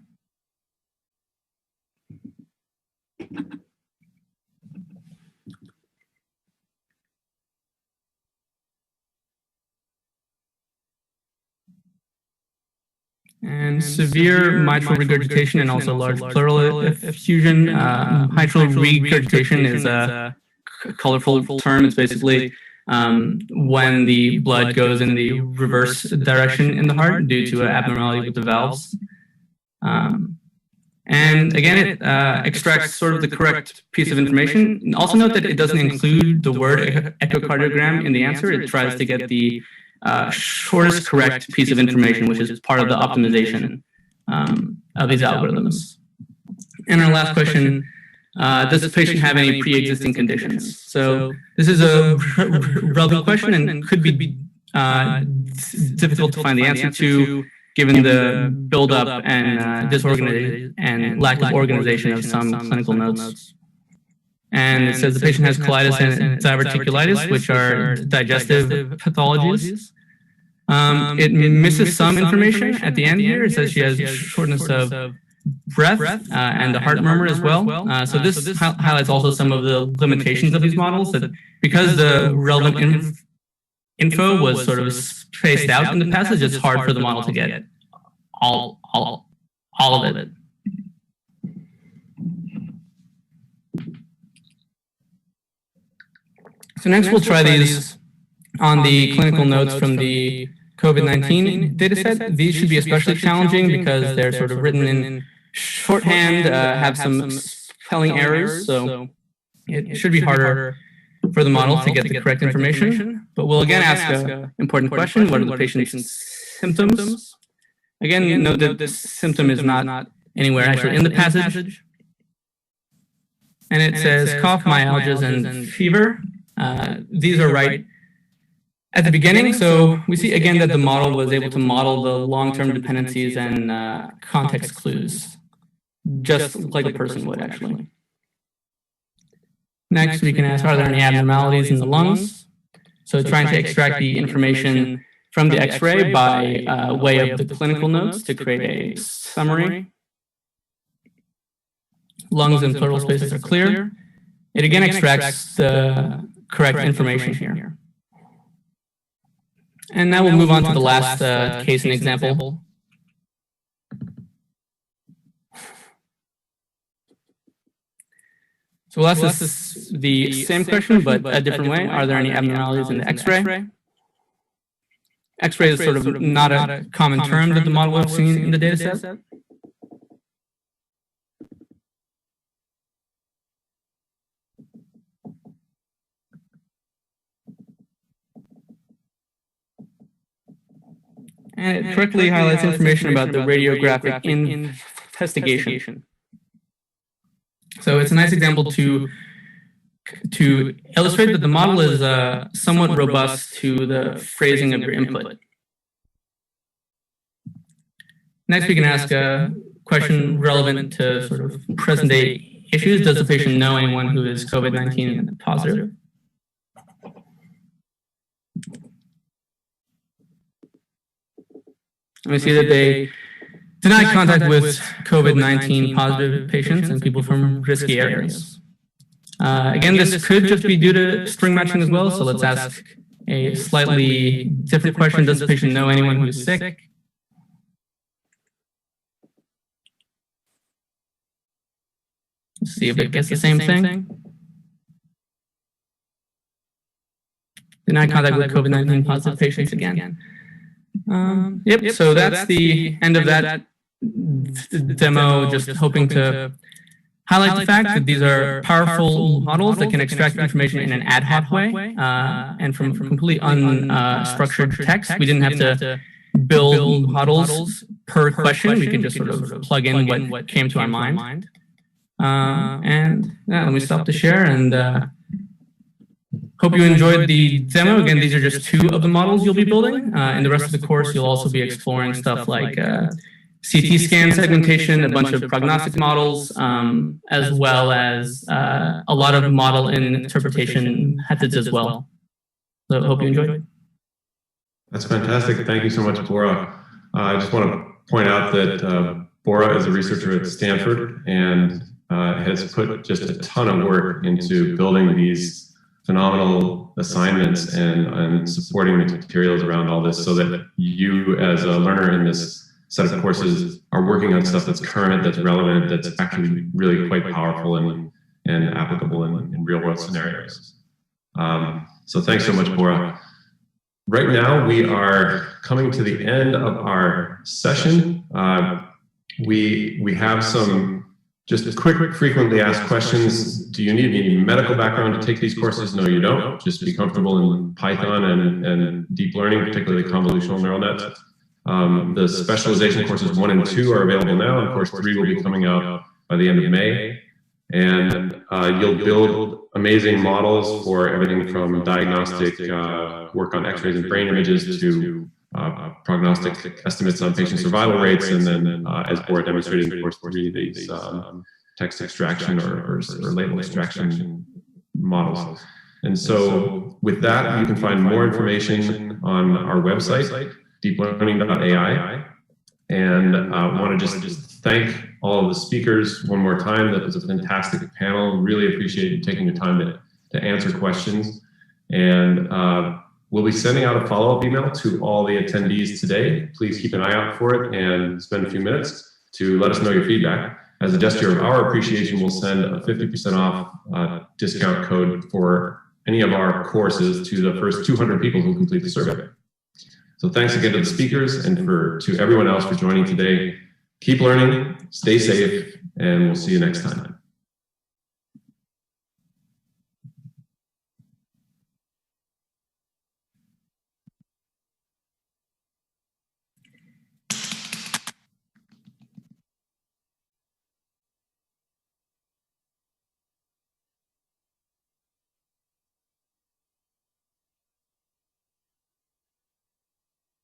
And severe mitral regurgitation and also large pleural effusion. Mitral regurgitation is a colorful term. It's basically when the blood goes in the reverse direction in the heart due to an abnormality with the valves. And again, it extracts sort of the correct piece of information. Also note that it doesn't include the word echocardiogram in the answer. It tries to get the shortest correct piece of information, which is part of the optimization of these algorithms. And our last question, does the patient have any pre-existing conditions? So this is a relevant question and could be difficult to find the answer to, given the buildup and disorganization and lack of organization of some clinical notes. And it says the patient has colitis and diverticulitis, which are digestive pathologies. It misses some information at the end here. It says she has shortness of breath and a heart murmur as well. So this highlights also some of the limitations of these models, that because the relevant info was sort of spaced out in the passage, it's hard for the model to get all of it. So next we'll try these on the clinical notes from the COVID-19 dataset. These should be especially challenging because they're sort of written in shorthand, have some spelling errors, so it should be harder for the model to get the correct information. But we'll again ask an important question: what are the patient's symptoms? Again, note that this symptom is not anywhere actually in the passage. And it says cough, myalgias, and fever. These are right at the beginning. So we see again that the model was able to model the long-term dependencies and context clues, just like a person would actually. Next, we can ask, are there any abnormalities in the lungs? So trying to extract the information from the X-ray by way of the clinical notes to create a summary. Lungs and pleural spaces are clear. It again extracts the correct information here. And now we'll move on to the last case and example. So we'll ask this the same question, but a different way. Are there any abnormalities in the X-ray? X-ray is sort of not a common term that the model will have seen in the data set. And it correctly highlights information about the radiographic investigation. So it's a nice example to illustrate that the model is somewhat robust to the phrasing of your input. Next, we can ask a question relevant to sort of present-day issues. Does the patient know anyone who is COVID-19 positive? And we see that they deny contact with COVID-19 positive patients and people from risky areas. Again, this could just be due to string matching as well, so let's ask a slightly different question. Does the patient know anyone who's sick? Let's see if it gets the same thing. Deny contact with COVID-19 positive patients again. Yep, so that's the end of that demo, just hoping to highlight the fact that these are powerful models that can extract information in an ad hoc way and from completely unstructured text. We didn't have to build models per question. We could just sort of plug in what came to our mind. And yeah, let me stop the share and hope you enjoyed the demo. Again, these are just two of the models you'll be building. In the rest of the course, you'll also be exploring stuff like CT scan segmentation, a bunch of prognostic models, as well as a lot of model and interpretation methods as well. So I hope you enjoyed. That's fantastic. Thank you so much, Bora. I just want to point out that Bora is a researcher at Stanford and has put just a ton of work into building these phenomenal assignments and supporting the materials around all this so that you as a learner in this set of courses are working on stuff that's current, that's relevant, that's actually really quite powerful and applicable in real world scenarios. So thanks so much, Bora. Right now, we are coming to the end of our session. We have some just quick, frequently asked questions. Do you need any medical background to take these courses? No, you don't. Just be comfortable in Python and deep learning, particularly convolutional neural nets. The specialization courses 1 and 2 are available now, and course 3 will be coming out by the end of May. And you'll build amazing models for everything from diagnostic work on x-rays and brain images to prognostic estimates on patient survival rates, and then as Bora demonstrated in course 3, these text extraction or label extraction models. And so with that, you can find more information on our website, deeplearning.ai. And I want to just thank all of the speakers one more time. That was a fantastic panel. Really appreciate you taking the time to answer questions. And we'll be sending out a follow-up email to all the attendees today. Please keep an eye out for it and spend a few minutes to let us know your feedback. As a gesture of our appreciation, we'll send a 50% off discount code for any of our courses to the first 200 people who complete the survey. So thanks again to the speakers and to everyone else for joining today. Keep learning, stay safe, and we'll see you next time.